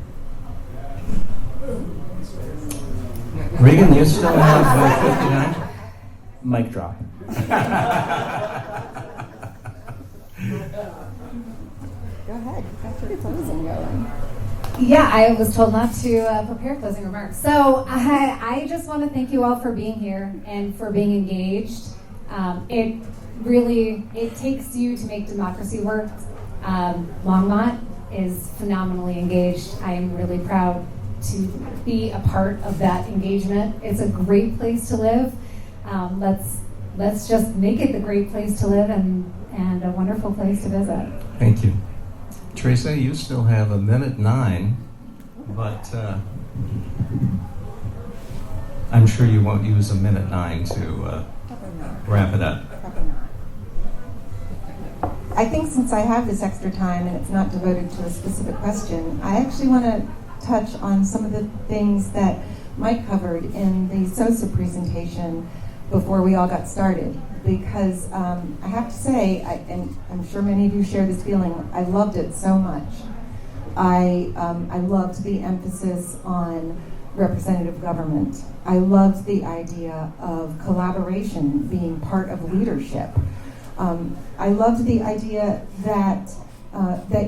D: Riegan, you still have 59?
G: Mic drop.
I: Go ahead, you got your closing going.
H: Yeah, I was told not to prepare closing remarks. So I just want to thank you all for being here and for being engaged. It takes you to make democracy work. Longmont is phenomenally engaged. I am really proud to be a part of that engagement. It's a great place to live. Let's just make it the great place to live and a wonderful place to visit.
D: Thank you. Teresa, you still have 1 minute 9, but I'm sure you won't use 1 minute 9 to wrap it up.
I: I think since I have this extra time and it's not devoted to a specific question, I actually want to touch on some of the things that Mike covered in the SOSA presentation before we all got started. Because I have to say, and I'm sure many of you share this feeling, I loved it so much. I loved the emphasis on representative government. I loved the idea of collaboration being part of leadership. I loved the idea that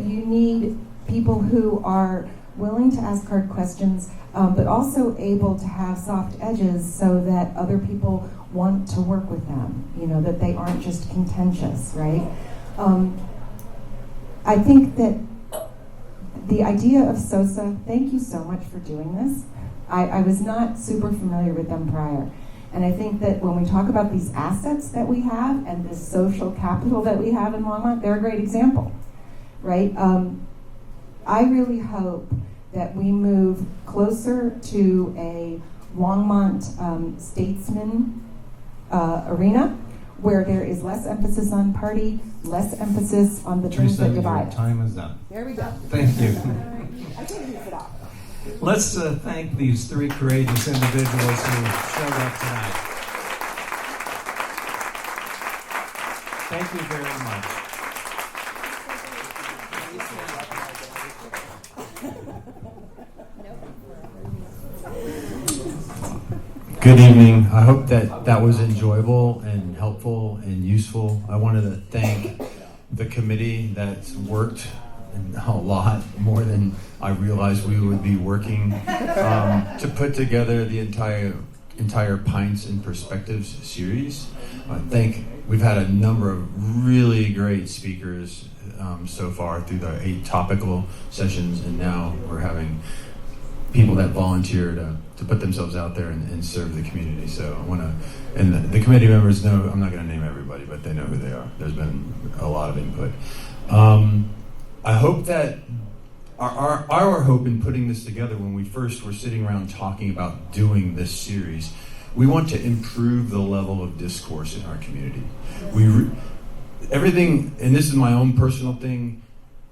I: you need people who are willing to ask hard questions, but also able to have soft edges so that other people want to work with them, that they aren't just contentious, right? I think that the idea of SOSA, thank you so much for doing this. I was not super familiar with them prior. And I think that when we talk about these assets that we have and this social capital that we have in Longmont, they're a great example, right? I really hope that we move closer to a Longmont statesman arena where there is less emphasis on party, less emphasis on the things
D: Teresa,
I: that
D: your
I: divide.
D: time is up.
I: There we go.
D: Thank you.
I: I can't use it all.
D: Let's thank these three courageous individuals who showed up tonight. Thank you very much.
J: Good evening. I hope that was enjoyable and helpful and useful. I wanted to thank the committee that's worked a lot more than I realized we would be working to put together the entire Pints and Perspectives series. I think we've had a number of really great speakers so far through the 8 topical sessions, and now we're having people that volunteer to put themselves out there and serve the community. So I want to, and the committee members know, I'm not going to name everybody, but they know who they are. There's been a lot of input. I hope that our hope in putting this together, when we first were sitting around talking about doing this series, we want to improve the level of discourse in our community. Everything, and this is my own personal thing,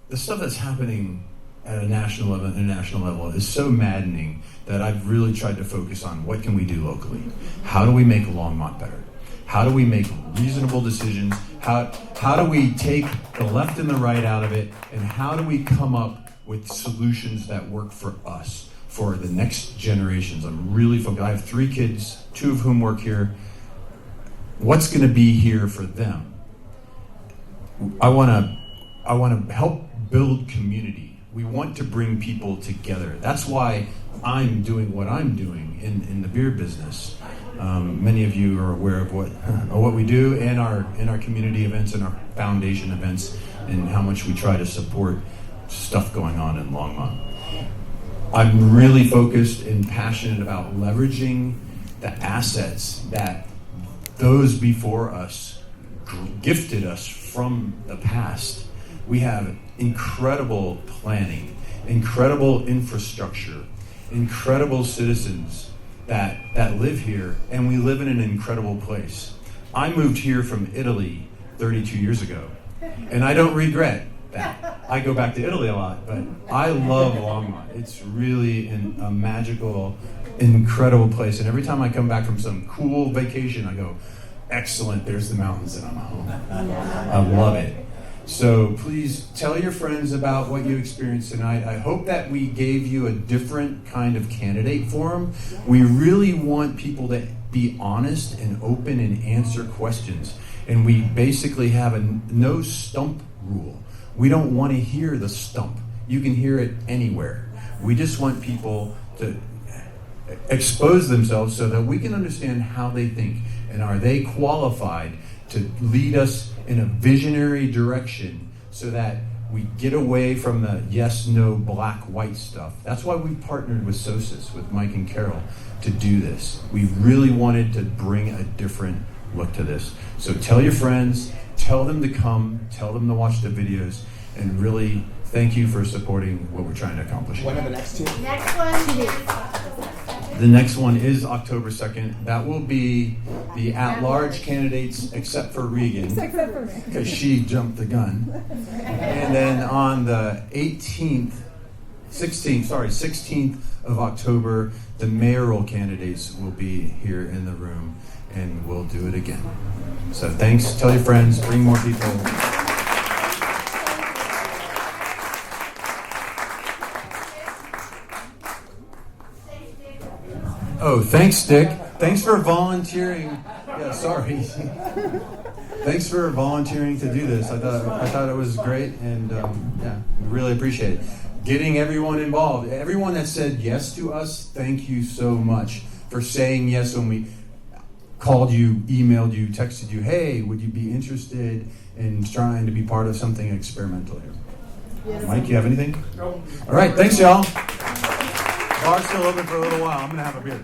J: the stuff that's happening at a national level, international level, is so maddening that I've really tried to focus on what can we do locally. How do we make Longmont better? How do we make reasonable decisions? How do we take the left and the right out of it? And how do we come up with solutions that work for us, for the next generations? I'm really focused. I have 3 kids, 2 of whom work here. What's going to be here for them? I want to help build community. We want to bring people together. That's why I'm doing what I'm doing in the beer business. Many of you are aware of what we do in our community events and our foundation events, and how much we try to support stuff going on in Longmont. I'm really focused and passionate about leveraging the assets that those before us gifted us from the past. We have incredible planning, incredible infrastructure, incredible citizens that live here, and we live in an incredible place. I moved here from Italy 32 years ago, and I don't regret that. I go back to Italy a lot, but I love Longmont. It's really a magical, incredible place, and every time I come back from some cool vacation, I go, excellent, there's the mountains and I'm home. I love it. So please tell your friends about what you experienced tonight. I hope that we gave you a different kind of candidate forum. We really want people to be honest and open and answer questions. And we basically have a no stump rule. We don't want to hear the stump. You can hear it anywhere. We just want people to expose themselves so that we can understand how they think, and are they qualified to lead us in a visionary direction so that we get away from the yes, no, black, white stuff. That's why we partnered with SOSIS, with Mike and Carol, to do this. We really wanted to bring a different look to this. So tell your friends, tell them to come, tell them to watch the videos, and really thank you for supporting what we're trying to accomplish.
B: When are the next 2?
C: Next one.
J: The next one is October 2nd. That will be the at-large candidates, except for Riegan, because she jumped the gun. And then on the 16th of October, the mayoral candidates will be here in the room, and we'll do it again. So thanks. Tell your friends. Bring more people. Oh, thanks, Dick. Thanks for volunteering. Yeah, sorry. Thanks for volunteering to do this. I thought it was great, and yeah, we really appreciate it. Getting everyone involved. Everyone that said yes to us, thank you so much for saying yes when we called you, emailed you, texted you, hey, would you be interested in trying to be part of something experimental here? Yes. Mike, you have anything? No. All right, thanks, y'all. Bar's still open for a little while. I'm going to have a beer.